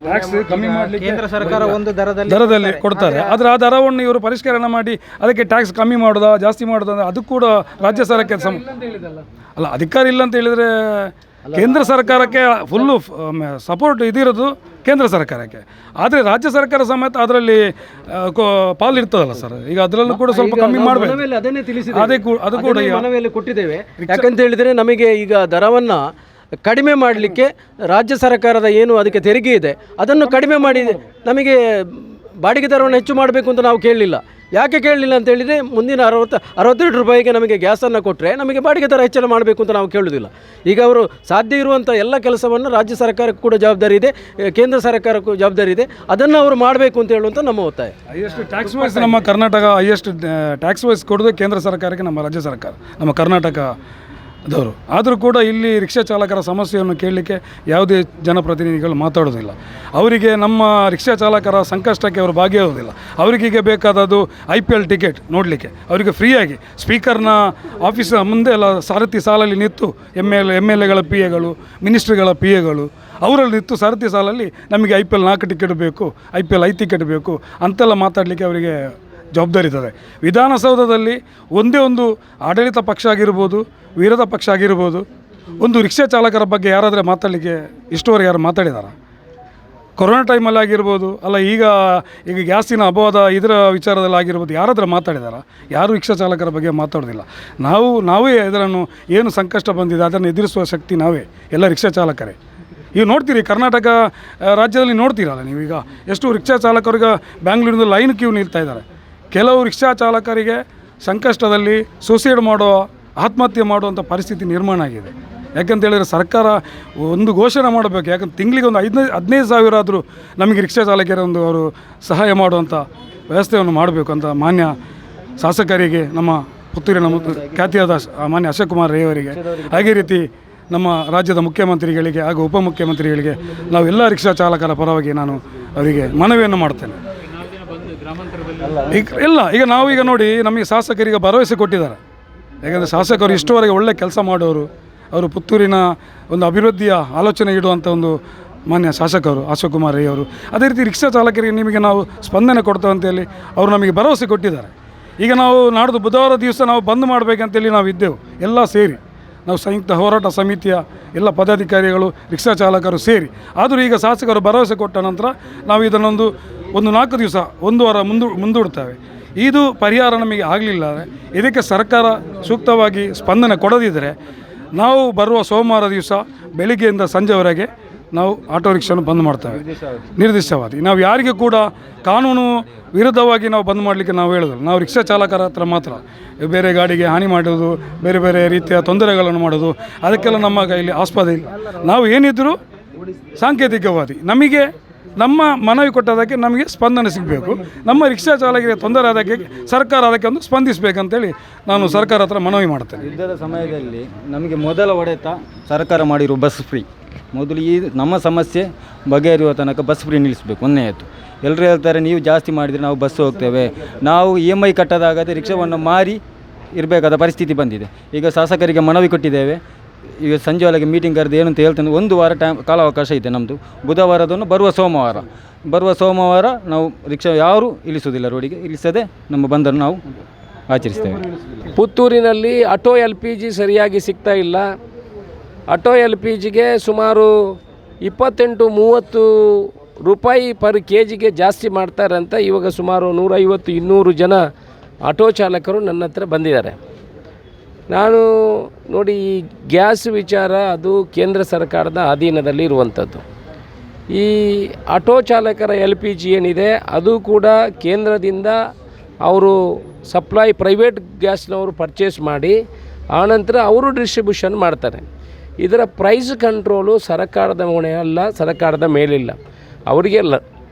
ಟ್ಯಾಕ್ಸ್ ಕಮ್ಮಿ ಮಾಡಲಿಕ್ಕೆ ಕೇಂದ್ರ ಸರ್ಕಾರ ಒಂದು ದರದಲ್ಲಿ ಕೊಡ್ತಾರೆ, ಆದರೆ ಆ ದರವನ್ನು ಇವರು ಪರಿಷ್ಕರಣೆ ಮಾಡಿ ಅದಕ್ಕೆ ಟ್ಯಾಕ್ಸ್ ಕಮ್ಮಿ ಮಾಡೋದಾ ಜಾಸ್ತಿ ಮಾಡೋದಾ ಅದು ಕೂಡ ರಾಜ್ಯ ಸರ್ಕಾರಕ್ಕೆ ಅಲ್ಲ, ಅಧಿಕಾರ ಇಲ್ಲ ಅಂತ ಹೇಳಿದರೆ ಕೇಂದ್ರ ಸರ್ಕಾರಕ್ಕೆ ಫುಲ್ಲು ಸಪೋರ್ಟ್ ಇದಿರೋದು ಕೇಂದ್ರ ಸರ್ಕಾರಕ್ಕೆ. ಆದರೆ ರಾಜ್ಯ ಸರ್ಕಾರ ಸಮೇತ ಅದರಲ್ಲಿ ಪಾಲು ಇರ್ತದಲ್ಲ ಸರ್, ಈಗ ಅದರಲ್ಲೂ ಕೂಡ ಸ್ವಲ್ಪ ಕಮ್ಮಿ ಮಾಡಬೇಕು. ಅದನ್ನೇ ತಿಳಿಸಿದೆ, ಅದು ಕೂಡ ಮನವಿಯಲ್ಲಿ ಕೊಟ್ಟಿದ್ದೇವೆ. ಯಾಕಂತ ಹೇಳಿದರೆ ನಮಗೆ ಈಗ ದರವನ್ನು ಕಡಿಮೆ ಮಾಡಲಿಕ್ಕೆ ರಾಜ್ಯ ಸರ್ಕಾರದ ಏನು ಅದಕ್ಕೆ ತೆರಿಗೆ ಇದೆ ಅದನ್ನು ಕಡಿಮೆ ಮಾಡಿ ನಮಗೆ ಬಾಡಿಗೆ ದರವನ್ನು ಹೆಚ್ಚು ಮಾಡಬೇಕು ಅಂತ ನಾವು ಕೇಳಲಿಲ್ಲ. ಯಾಕೆ ಕೇಳಲಿಲ್ಲ ಅಂತ ಹೇಳಿದರೆ ಮುಂದಿನ 62 ರೂಪಾಯಿಗೆ ನಮಗೆ ಗ್ಯಾಸನ್ನು ಕೊಟ್ಟರೆ ನಮಗೆ ಬಾಡಿಗೆ ದರ ಹೆಚ್ಚಳ ಮಾಡಬೇಕು ಅಂತ ನಾವು ಕೇಳುವುದಿಲ್ಲ. ಈಗ ಅವರು ಸಾಧ್ಯ ಇರುವಂಥ ಎಲ್ಲ ಕೆಲಸವನ್ನು ರಾಜ್ಯ ಸರ್ಕಾರಕ್ಕೂ ಕೂಡ ಜವಾಬ್ದಾರಿ ಇದೆ, ಕೇಂದ್ರ ಸರ್ಕಾರಕ್ಕೂ ಜವಾಬ್ದಾರಿ ಇದೆ, ಅದನ್ನು ಅವರು ಮಾಡಬೇಕು ಅಂತ ಹೇಳುವಂಥ ನಮ್ಮ ಒತ್ತಾಯ. ಹೈಯೆಸ್ಟ್ ಟ್ಯಾಕ್ಸ್ ವೈಸ್ ನಮ್ಮ ಕರ್ನಾಟಕ ಹೈಯೆಸ್ಟ್ ಟ್ಯಾಕ್ಸ್ ವೈಸ್ ಕೊಡೋದು ಕೇಂದ್ರ ಸರ್ಕಾರಕ್ಕೆ ನಮ್ಮ ರಾಜ್ಯ ಸರ್ಕಾರ, ನಮ್ಮ ಕರ್ನಾಟಕದವರು. ಆದರೂ ಕೂಡ ಇಲ್ಲಿ ರಿಕ್ಷಾ ಚಾಲಕರ ಸಮಸ್ಯೆಯನ್ನು ಕೇಳಲಿಕ್ಕೆ ಯಾವುದೇ ಜನಪ್ರತಿನಿಧಿಗಳು ಮಾತಾಡೋದಿಲ್ಲ. ಅವರಿಗೆ ನಮ್ಮ ರಿಕ್ಷಾ ಚಾಲಕರ ಸಂಕಷ್ಟಕ್ಕೆ ಅವರು ಭಾಗಿಯಾಗೋದಿಲ್ಲ. ಅವರಿಗೀಗ ಬೇಕಾದದ್ದು IPL ಟಿಕೆಟ್ ನೋಡಲಿಕ್ಕೆ, ಅವರಿಗೆ ಫ್ರೀಯಾಗಿ ಸ್ಪೀಕರ್ನ ಆಫೀಸಿನ ಮುಂದೆ ಎಲ್ಲ ಸಾರಥಿ ಸಾಲಲ್ಲಿ ನಿಂತು MLAಗಳ PAಗಳು, ಮಿನಿಸ್ಟ್ರಿಗಳ PAಗಳು ಅವರಲ್ಲಿ ನಿಂತು ಸಾರಥಿ ಸಾಲಲ್ಲಿ ನಮಗೆ IPL 4 ಟಿಕೆಟ್ ಬೇಕು, IPL 5 ಟಿಕೆಟ್ ಬೇಕು ಅಂತೆಲ್ಲ ಮಾತಾಡಲಿಕ್ಕೆ ಅವರಿಗೆ ಜವಾಬ್ದಾರಿ ಇರ್ತದೆ. ವಿಧಾನಸೌಧದಲ್ಲಿ ಒಂದೇ ಒಂದು ಆಡಳಿತ ಪಕ್ಷ ಆಗಿರ್ಬೋದು, ವಿರೋಧ ಪಕ್ಷ ಆಗಿರ್ಬೋದು, ಒಂದು ರಿಕ್ಷಾ ಚಾಲಕರ ಬಗ್ಗೆ ಯಾರಾದರೆ ಮಾತಾಡಲಿಕ್ಕೆ ಇಷ್ಟವರೆಗೆ ಯಾರು ಮಾತಾಡಿದಾರ? ಕೊರೋನಾ ಟೈಮಲ್ಲಿ ಆಗಿರ್ಬೋದು, ಅಲ್ಲ ಈಗ ಗ್ಯಾಸಿನ ಅಭಾವದ ಇದರ ವಿಚಾರದಲ್ಲಿ ಆಗಿರ್ಬೋದು, ಯಾರಾದರೂ ಮಾತಾಡಿದಾರ? ಯಾರು ರಿಕ್ಷಾ ಚಾಲಕರ ಬಗ್ಗೆ ಮಾತಾಡೋದಿಲ್ಲ. ನಾವೇ ಇದನ್ನು ಏನು ಸಂಕಷ್ಟ ಬಂದಿದೆ ಅದನ್ನು ಎದುರಿಸುವ ಶಕ್ತಿ ನಾವೇ, ಎಲ್ಲ ರಿಕ್ಷಾ ಚಾಲಕರೇ. ಈಗ ನೋಡ್ತೀರಿ ಕರ್ನಾಟಕ ರಾಜ್ಯದಲ್ಲಿ ನೋಡ್ತೀರಲ್ಲ ನೀವೀಗ ಎಷ್ಟು ರಿಕ್ಷಾ ಚಾಲಕರಿಗೆ ಬ್ಯಾಂಗ್ಳೂರಿನ ಲೈನ್ ಕ್ಯೂ ನಿಲ್ತಾ ಇದ್ದಾರೆ. ಕೆಲವು ರಿಕ್ಷಾ ಚಾಲಕರಿಗೆ ಸಂಕಷ್ಟದಲ್ಲಿ ಸೂಸೈಡ್ ಆತ್ಮಹತ್ಯೆ ಮಾಡುವಂಥ ಪರಿಸ್ಥಿತಿ ನಿರ್ಮಾಣ ಆಗಿದೆ. ಯಾಕಂತೇಳಿದರೆ ಸರ್ಕಾರ ಒಂದು ಘೋಷಣೆ ಮಾಡಬೇಕು. ಯಾಕಂದ್ರೆ ತಿಂಗಳಿಗೆ ಒಂದು 15 ಸಾವಿರ ಆದರೂ ನಮಗೆ ರಿಕ್ಷಾ ಚಾಲಕರ ಅವರು ಸಹಾಯ ಮಾಡುವಂಥ ವ್ಯವಸ್ಥೆಯನ್ನು ಮಾಡಬೇಕು ಅಂತ ಮಾನ್ಯ ಶಾಸಕರಿಗೆ, ನಮ್ಮ ಪುತ್ತೂರಿನ ಖ್ಯಾತಿಯಾದ ಮಾನ್ಯ ಅಶೋಕ್ ಕುಮಾರ್ ರೈ ಅವರಿಗೆ, ಹಾಗೆ ರೀತಿ ನಮ್ಮ ರಾಜ್ಯದ ಮುಖ್ಯಮಂತ್ರಿಗಳಿಗೆ ಹಾಗೂ ಉಪಮುಖ್ಯಮಂತ್ರಿಗಳಿಗೆ ನಾವು ಎಲ್ಲ ರಿಕ್ಷಾ ಚಾಲಕರ ಪರವಾಗಿ ನಾನು ಅವರಿಗೆ ಮನವಿಯನ್ನು ಮಾಡ್ತೇನೆ. ಈಗ ನಾವೀಗ ನೋಡಿ ನಮಗೆ ಶಾಸಕರಿಗೆ ಭರವಸೆ ಕೊಟ್ಟಿದ್ದಾರೆ. ಯಾಕಂದರೆ ಶಾಸಕರು ಇಷ್ಟುವರೆಗೆ ಒಳ್ಳೆ ಕೆಲಸ ಮಾಡೋರು, ಅವರು ಪುತ್ತೂರಿನ ಒಂದು ಅಭಿವೃದ್ಧಿಯ ಆಲೋಚನೆ ಇಡುವಂಥ ಒಂದು ಮಾನ್ಯ ಶಾಸಕರು ಅಶೋಕ್ ಕುಮಾರ್ ರೈ ಅವರು. ಅದೇ ರೀತಿ ರಿಕ್ಷಾ ಚಾಲಕರಿಗೆ ನಿಮಗೆ ನಾವು ಸ್ಪಂದನೆ ಕೊಡ್ತೇವೆ ಅಂತೇಳಿ ಅವರು ನಮಗೆ ಭರವಸೆ ಕೊಟ್ಟಿದ್ದಾರೆ. ಈಗ ನಾವು ನಾಡ್ದು ಬುಧವಾರ ದಿವಸ ನಾವು ಬಂದ್ ಮಾಡಬೇಕಂತೇಳಿ ನಾವು ಇದ್ದೆವು, ಎಲ್ಲ ಸೇರಿ ನಾವು ಸಂಯುಕ್ತ ಹೋರಾಟ ಸಮಿತಿಯ ಎಲ್ಲ ಪದಾಧಿಕಾರಿಗಳು ರಿಕ್ಷಾ ಚಾಲಕರು ಸೇರಿ. ಆದರೂ ಈಗ ಶಾಸಕರು ಭರವಸೆ ಕೊಟ್ಟ ನಂತರ ನಾವು ಇದನ್ನೊಂದು 4 ದಿವಸ, 1 ವಾರ ಮುಂದೂಡ್ತೇವೆ. ಇದು ಪರಿಹಾರ ನಮಗೆ ಆಗಲಿಲ್ಲ, ಇದಕ್ಕೆ ಸರ್ಕಾರ ಸೂಕ್ತವಾಗಿ ಸ್ಪಂದನೆ ಕೊಡದಿದ್ದರೆ ನಾವು ಬರುವ ಸೋಮವಾರ ದಿವಸ ಬೆಳಿಗ್ಗೆಯಿಂದ ಸಂಜೆವರೆಗೆ ನಾವು ಆಟೋ ರಿಕ್ಷಾನು ಬಂದ್ ಮಾಡ್ತೇವೆ ನಿರ್ದಿಷ್ಟವಾಗಿ. ನಾವು ಯಾರಿಗೆ ಕೂಡ ಕಾನೂನು ವಿರುದ್ಧವಾಗಿ ನಾವು ಬಂದ್ ಮಾಡಲಿಕ್ಕೆ ನಾವು ಹೇಳೋದಿಲ್ಲ. ನಾವು ರಿಕ್ಷಾ ಚಾಲಕರ ಹತ್ರ ಮಾತ್ರ ಬೇರೆ ಗಾಡಿಗೆ ಹಾನಿ ಮಾಡೋದು, ಬೇರೆ ಬೇರೆ ರೀತಿಯ ತೊಂದರೆಗಳನ್ನು ಮಾಡೋದು, ಅದಕ್ಕೆಲ್ಲ ನಮ್ಮ ಕೈಯಲ್ಲಿ ಆಸ್ಪದ ಇಲ್ಲ. ನಾವು ಏನಿದ್ದರೂ ಸಾಂಕೇತಿಕವಾದಿ, ನಮಗೆ ನಮ್ಮ ಮನವಿ ಕೊಟ್ಟದಕ್ಕೆ ನಮಗೆ ಸ್ಪಂದನೆ ಸಿಗಬೇಕು. ನಮ್ಮ ರಿಕ್ಷಾ ಚಾಲಕರಿಗೆ ತೊಂದರೆ ಆದಕ್ಕೆ ಸರ್ಕಾರ ಅದಕ್ಕೆ ಒಂದು ಸ್ಪಂದಿಸಬೇಕಂತೇಳಿ ನಾನು ಸರ್ಕಾರ ಹತ್ರ ಮನವಿ ಮಾಡ್ತೇನೆ. ಯುದ್ಧದ ಸಮಯದಲ್ಲಿ ನಮಗೆ ಮೊದಲ ಹೊಡೆತ ಸರ್ಕಾರ ಮಾಡಿರುವ ಬಸ್ ಫ್ರೀ. ಮೊದಲು ಈ ನಮ್ಮ ಸಮಸ್ಯೆ ಬಗೆಹರಿಯುವ ತನಕ ಬಸ್ ಫ್ರೀ ನಿಲ್ಲಿಸಬೇಕು. ಒಂದನೇದು ಎಲ್ಲರೂ ಹೇಳ್ತಾರೆ ನೀವು ಜಾಸ್ತಿ ಮಾಡಿದರೆ ನಾವು ಬಸ್ ಹೋಗ್ತೇವೆ, ನಾವು EMI ಕಟ್ಟದಾಗದೆ ರಿಕ್ಷಾವನ್ನು ಮಾರಿ ಇರಬೇಕಾದ ಪರಿಸ್ಥಿತಿ ಬಂದಿದೆ. ಈಗ ಶಾಸಕರಿಗೆ ಮನವಿ ಕೊಟ್ಟಿದ್ದೇವೆ, ಈಗ ಸಂಜೆ ಒಳಗೆ ಮೀಟಿಂಗ್ ಕರೆದು ಏನಂತ ಹೇಳ್ತೇನೆ, 1 ವಾರ ಕಾಲಾವಕಾಶ ಇದೆ ನಮ್ಮದು. ಬುಧವಾರದನ್ನು ಬರುವ ಸೋಮವಾರ ನಾವು ರಿಕ್ಷಾ ಯಾರೂ ಇಳಿಸುವುದಿಲ್ಲ, ರೋಡಿಗೆ ಇಳಿಸದೆ ನಮ್ಮ ಬಂದನ್ನು ನಾವು ಆಚರಿಸ್ತೇವೆ. ಪುತ್ತೂರಿನಲ್ಲಿ ಆಟೋ LPG ಸರಿಯಾಗಿ ಸಿಗ್ತಾ ಇಲ್ಲ. ಆಟೋ LPGಗೆ ಸುಮಾರು 28-30 ರೂಪಾಯಿ ಪರ್ KGಗೆ ಜಾಸ್ತಿ ಮಾಡ್ತಾರೆ ಅಂತ ಇವಾಗ ಸುಮಾರು 150-200 ಜನ ಆಟೋ ಚಾಲಕರು ನನ್ನ ಹತ್ರ ಬಂದಿದ್ದಾರೆ. ನಾನು ನೋಡಿ, ಈ ಗ್ಯಾಸ್ ವಿಚಾರ ಅದು ಕೇಂದ್ರ ಸರ್ಕಾರದ ಅಧೀನದಲ್ಲಿ ಇರುವಂಥದ್ದು. ಈ ಆಟೋ ಚಾಲಕರ LPG ಏನಿದೆ ಅದು ಕೂಡ ಕೇಂದ್ರದಿಂದ ಅವರು ಸಪ್ಲೈ ಪ್ರೈವೇಟ್ ಗ್ಯಾಸ್ನವರು ಪರ್ಚೇಸ್ ಮಾಡಿ ಆನಂತರ ಅವರು ಡಿಸ್ಟ್ರಿಬ್ಯೂಷನ್ ಮಾಡ್ತಾರೆ. ಇದರ ಪ್ರೈಸ್ ಕಂಟ್ರೋಲು ಸರ್ಕಾರದ ಹೊಣೆ ಅಲ್ಲ, ಸರ್ಕಾರದ ಮೇಲಿಲ್ಲ. ಅವರಿಗೆ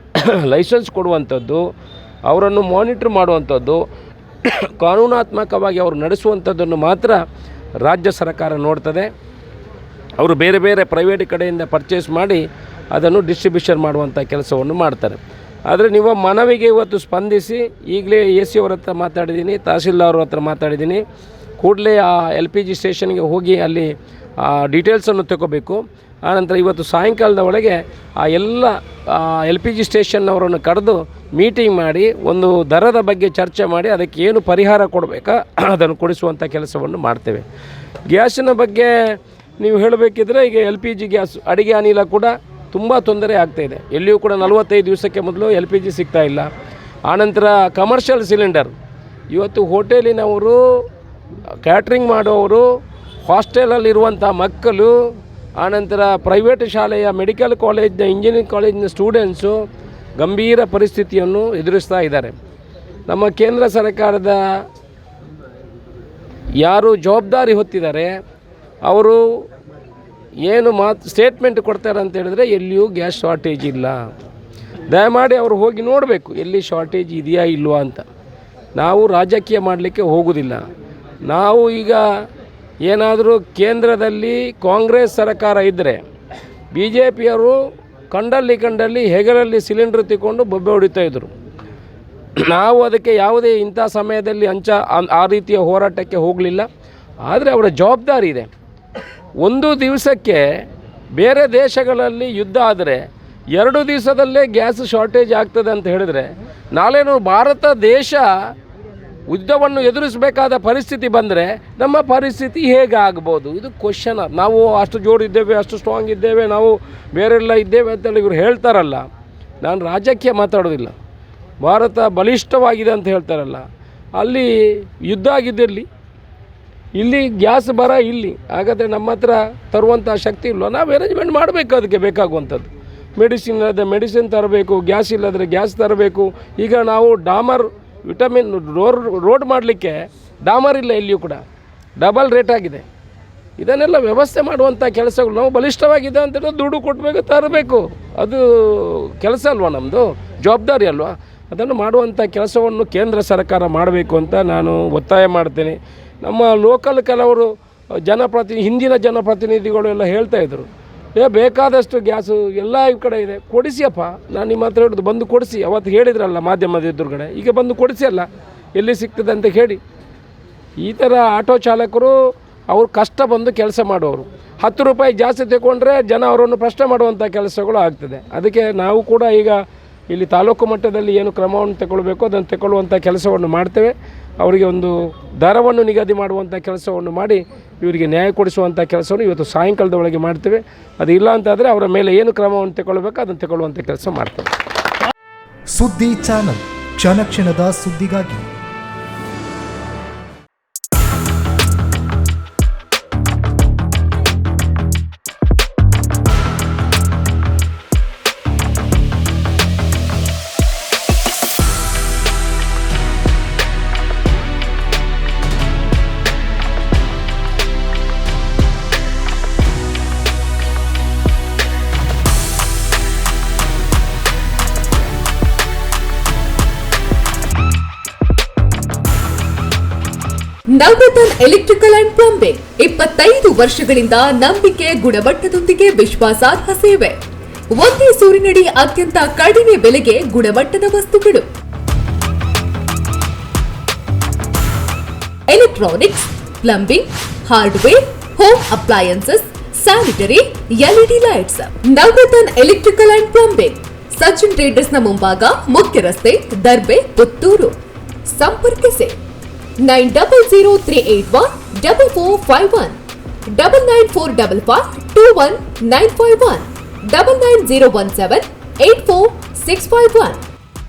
ಲೈಸೆನ್ಸ್ ಕೊಡುವಂಥದ್ದು, ಅವರನ್ನು ಮಾನಿಟ್ರ್ ಮಾಡುವಂಥದ್ದು, ಕಾನೂನಾತ್ಮಕವಾಗಿ ಅವರು ನಡೆಸುವಂಥದ್ದನ್ನು ಮಾತ್ರ ರಾಜ್ಯ ಸರ್ಕಾರ ನೋಡ್ತದೆ. ಅವರು ಬೇರೆ ಬೇರೆ ಪ್ರೈವೇಟ್ ಕಡೆಯಿಂದ ಪರ್ಚೇಸ್ ಮಾಡಿ ಅದನ್ನು ಡಿಸ್ಟ್ರಿಬ್ಯೂಷನ್ ಮಾಡುವಂಥ ಕೆಲಸವನ್ನು ಮಾಡ್ತಾರೆ. ಆದರೆ ನೀವು ಮನವಿಗೆ ಇವತ್ತು ಸ್ಪಂದಿಸಿ ಈಗಲೇ AC ಅವ್ರ ಹತ್ರ ಮಾತಾಡಿದ್ದೀನಿ, ತಹಸೀಲ್ದಾರ್ ಹತ್ರ ಮಾತಾಡಿದ್ದೀನಿ. ಕೂಡಲೇ ಆ LPG ಸ್ಟೇಷನ್ಗೆ ಹೋಗಿ ಅಲ್ಲಿ ಡೀಟೇಲ್ಸನ್ನು ತಗೋಬೇಕು. ಆನಂತರ ಇವತ್ತು ಸಾಯಂಕಾಲದ ಒಳಗೆ ಆ ಎಲ್ಲ LPG ಸ್ಟೇಷನ್ನವರನ್ನು ಕರೆದು ಮೀಟಿಂಗ್ ಮಾಡಿ ಒಂದು ದರದ ಬಗ್ಗೆ ಚರ್ಚೆ ಮಾಡಿ ಅದಕ್ಕೆ ಏನು ಪರಿಹಾರ ಕೊಡಬೇಕಾ ಅದನ್ನು ಕೊಡಿಸುವಂಥ ಕೆಲಸವನ್ನು ಮಾಡ್ತೇವೆ. ಗ್ಯಾಸಿನ ಬಗ್ಗೆ ನೀವು ಹೇಳಬೇಕಿದ್ರೆ ಈಗ LPG ಗ್ಯಾಸ್ ಅಡುಗೆ ಅನಿಲ ಕೂಡ ತುಂಬ ತೊಂದರೆ ಆಗ್ತಾಯಿದೆ. ಎಲ್ಲಿಯೂ ಕೂಡ 45 ದಿವಸಕ್ಕೆ ಮೊದಲು LPG ಸಿಗ್ತಾ ಇಲ್ಲ. ಆನಂತರ ಕಮರ್ಷಿಯಲ್ ಸಿಲಿಂಡರ್ ಇವತ್ತು ಹೋಟೆಲಿನವರು, ಕ್ಯಾಟ್ರಿಂಗ್ ಮಾಡೋರು, ಹಾಸ್ಟೆಲಲ್ಲಿರುವಂಥ ಮಕ್ಕಳು, ಆನಂತರ ಪ್ರೈವೇಟ್ ಶಾಲೆಯ ಮೆಡಿಕಲ್ ಕಾಲೇಜ್ನ, ಇಂಜಿನಿಯರಿಂಗ್ ಕಾಲೇಜಿನ ಸ್ಟೂಡೆಂಟ್ಸು ಗಂಭೀರ ಪರಿಸ್ಥಿತಿಯನ್ನು ಎದುರಿಸ್ತಾ ಇದ್ದಾರೆ. ನಮ್ಮ ಕೇಂದ್ರ ಸರ್ಕಾರದ ಯಾರು ಜವಾಬ್ದಾರಿ ಹೊತ್ತಿದ್ದಾರೆ ಅವರು ಏನು ಸ್ಟೇಟ್ಮೆಂಟ್ ಕೊಡ್ತಾರೆ ಅಂತ ಹೇಳಿದ್ರೆ ಎಲ್ಲಿಯೂ ಗ್ಯಾಸ್ ಶಾರ್ಟೇಜ್ ಇಲ್ಲ. ದಯಮಾಡಿ ಅವರು ಹೋಗಿ ನೋಡಬೇಕು ಎಲ್ಲಿ ಶಾರ್ಟೇಜ್ ಇದೆಯಾ ಇಲ್ವಾ ಅಂತ. ನಾವು ರಾಜಕೀಯ ಮಾಡಲಿಕ್ಕೆ ಹೋಗೋದಿಲ್ಲ. ನಾವು ಈಗ ಏನಾದರೂ ಕೇಂದ್ರದಲ್ಲಿ ಕಾಂಗ್ರೆಸ್ ಸರ್ಕಾರ ಇದ್ದರೆ BJPಯವರು ಕಂಡಲ್ಲಿ ಹೆಗಲಲ್ಲಿ ಸಿಲಿಂಡ್ರ್ ತಿಕ್ಕೊಂಡು ಬೊಬ್ಬೆ ಹೊಡಿತಾಯಿದ್ರು. ನಾವು ಅದಕ್ಕೆ ಯಾವುದೇ ಇಂಥ ಸಮಯದಲ್ಲಿ ಆ ರೀತಿಯ ಹೋರಾಟಕ್ಕೆ ಹೋಗಲಿಲ್ಲ. ಆದರೆ ಅವರ ಜವಾಬ್ದಾರಿ ಇದೆ. ಒಂದು ದಿವಸಕ್ಕೆ ಬೇರೆ ದೇಶಗಳಲ್ಲಿ ಯುದ್ಧ ಆದರೆ 2 ದಿವಸದಲ್ಲೇ ಗ್ಯಾಸ್ ಶಾರ್ಟೇಜ್ ಆಗ್ತದೆ ಅಂತ ಹೇಳಿದರೆ ನಾಳೆನೂ ಭಾರತ ದೇಶ ಯುದ್ಧವನ್ನು ಎದುರಿಸಬೇಕಾದ ಪರಿಸ್ಥಿತಿ ಬಂದರೆ ನಮ್ಮ ಪರಿಸ್ಥಿತಿ ಹೇಗೆ ಆಗ್ಬೋದು? ಇದು ಕ್ವಶನ್. ನಾವು ಅಷ್ಟು ಜೋರಿದ್ದೇವೆ, ಅಷ್ಟು ಸ್ಟ್ರಾಂಗ್ ಇದ್ದೇವೆ, ನಾವು ಬೇರೆಲ್ಲ ಇದ್ದೇವೆ ಅಂತೇಳಿ ಇವರು ಹೇಳ್ತಾರಲ್ಲ. ನಾನು ರಾಜ್ಯಕ್ಕೆ ಮಾತಾಡೋದಿಲ್ಲ. ಭಾರತ ಬಲಿಷ್ಠವಾಗಿದೆ ಅಂತ ಹೇಳ್ತಾರಲ್ಲ, ಅಲ್ಲಿ ಯುದ್ಧ ಆಗಿದ್ದಿರಲಿ, ಇಲ್ಲಿ ಗ್ಯಾಸ್ ಬರ ಇಲ್ಲಿ ಹಾಗಾದರೆ ನಮ್ಮ ಹತ್ರ ತರುವಂಥ ಶಕ್ತಿ ಇಲ್ವ? ನಾವು ಅರೇಂಜ್ಮೆಂಟ್ ಮಾಡಬೇಕು. ಅದಕ್ಕೆ ಬೇಕಾಗುವಂಥದ್ದು ಮೆಡಿಸಿನ್ ಇಲ್ಲದೆ ಮೆಡಿಸಿನ್ ತರಬೇಕು, ಗ್ಯಾಸ್ ಇಲ್ಲದ್ರೆ ಗ್ಯಾಸ್ ತರಬೇಕು. ಈಗ ನಾವು ಡಾಮರ್ ವಿಟಮಿನ್ ರೋಡ್ ಮಾಡಲಿಕ್ಕೆ ಡಾಮರ್ ಇಲ್ಲ, ಎಲ್ಲಿಯೂ ಕೂಡ ಡಬಲ್ ರೇಟ್ ಆಗಿದೆ. ಇದನ್ನೆಲ್ಲ ವ್ಯವಸ್ಥೆ ಮಾಡುವಂಥ ಕೆಲಸಗಳು ನಾವು ಬಲಿಷ್ಠವಾಗಿದೆ ಅಂತ ದುಡ್ಡು ಕೊಟ್ಟಬೇಕು, ತರಬೇಕು. ಅದು ಕೆಲಸ ಅಲ್ವಾ, ನಮ್ಮದು ಜವಾಬ್ದಾರಿ ಅಲ್ವಾ? ಅದನ್ನು ಮಾಡುವಂಥ ಕೆಲಸವನ್ನು ಕೇಂದ್ರ ಸರ್ಕಾರ ಮಾಡಬೇಕು ಅಂತ ನಾನು ಒತ್ತಾಯ ಮಾಡ್ತೇನೆ. ನಮ್ಮ ಲೋಕಲ್ ಕೆಲವರು ಹಿಂದಿನ ಜನಪ್ರತಿನಿಧಿಗಳು ಎಲ್ಲ ಹೇಳ್ತಾಯಿದ್ರು, ಬೇಕಾದಷ್ಟು ಗ್ಯಾಸು ಎಲ್ಲ ಈ ಕಡೆ ಇದೆ, ಕೊಡಿಸಿಯಪ್ಪ. ನಾನು ನಿಮ್ಮ ಹತ್ರ ಹಿಡಿದು ಬಂದು ಕೊಡಿಸಿ. ಅವತ್ತು ಹೇಳಿದ್ರಲ್ಲ ಮಾಧ್ಯಮದ ಎದುರುಗಡೆ, ಈಗ ಬಂದು ಕೊಡಿಸಿ ಅಲ್ಲ, ಎಲ್ಲಿ ಸಿಗ್ತದೆ ಅಂತ ಹೇಳಿ. ಈ ಥರ ಆಟೋ ಚಾಲಕರು ಅವ್ರು ಕಷ್ಟ ಬಂದು ಕೆಲಸ ಮಾಡೋರು. 10 ರೂಪಾಯಿ ಜಾಸ್ತಿ ತಗೊಂಡ್ರೆ ಜನ ಅವರನ್ನು ಪ್ರಶ್ನೆ ಮಾಡುವಂಥ ಕೆಲಸಗಳು ಆಗ್ತದೆ. ಅದಕ್ಕೆ ನಾವು ಕೂಡ ಈಗ ಇಲ್ಲಿ ತಾಲೂಕು ಮಟ್ಟದಲ್ಲಿ ಏನು ಕ್ರಮವನ್ನು ತಗೊಳ್ಬೇಕು ಅದನ್ನು ತಗೊಳ್ಳುವಂಥ ಕೆಲಸವನ್ನು ಮಾಡ್ತೇವೆ. ಅವರಿಗೆ ಒಂದು ದರವನ್ನು ನಿಗದಿ ಮಾಡುವಂಥ ಕೆಲಸವನ್ನು ಮಾಡಿ ಇವರಿಗೆ ನ್ಯಾಯ ಕೊಡಿಸುವಂಥ ಕೆಲಸವನ್ನು ಇವತ್ತು ಸಾಯಂಕಾಲದ ಒಳಗೆ ಮಾಡ್ತೇವೆ. ಅದು ಇಲ್ಲ ಅಂತಾದರೆ ಅವರ ಮೇಲೆ ಏನು ಕ್ರಮವನ್ನು ತಗೊಳ್ಬೇಕು ಅದನ್ನು ತಗೊಳ್ಳುವಂಥ ಕೆಲಸ ಮಾಡ್ತೇವೆ. ಸುದ್ದಿ ಚಾನಲ್, ಕ್ಷಣ ಕ್ಷಣದ ಸುದ್ದಿಗಾಗಿ. ನವರತ್ನ ಎಲೆಕ್ಟ್ರಿಕಲ್ ಅಂಡ್ ಪ್ಲಂಬಿಂಗ್ 25 ವರ್ಷಗಳಿಂದ ನಂಬಿಕೆ, ಗುಣಮಟ್ಟದೊಂದಿಗೆ ವಿಶ್ವಾಸಾರ್ಹ ಸೇವೆ. ಒಂದೇ ಸೂರಿನಡಿ ಅತ್ಯಂತ ಕಡಿಮೆ ಬೆಲೆಗೆ ಗುಣಮಟ್ಟದ ವಸ್ತುಗಳು. Electronics, plumbing, hardware, home appliances, sanitary, LED lights. Navaratna electrical and plumbing, Sachin ಟ್ರೇಡರ್ಸ್ನ ಮುಂಭಾಗ, ಮುಖ್ಯ ರಸ್ತೆ, ದರ್ಬೆ, ಪುತ್ತೂರು. ಸಂಪರ್ಕಿಸಿ 9003814451 994552191 990178461.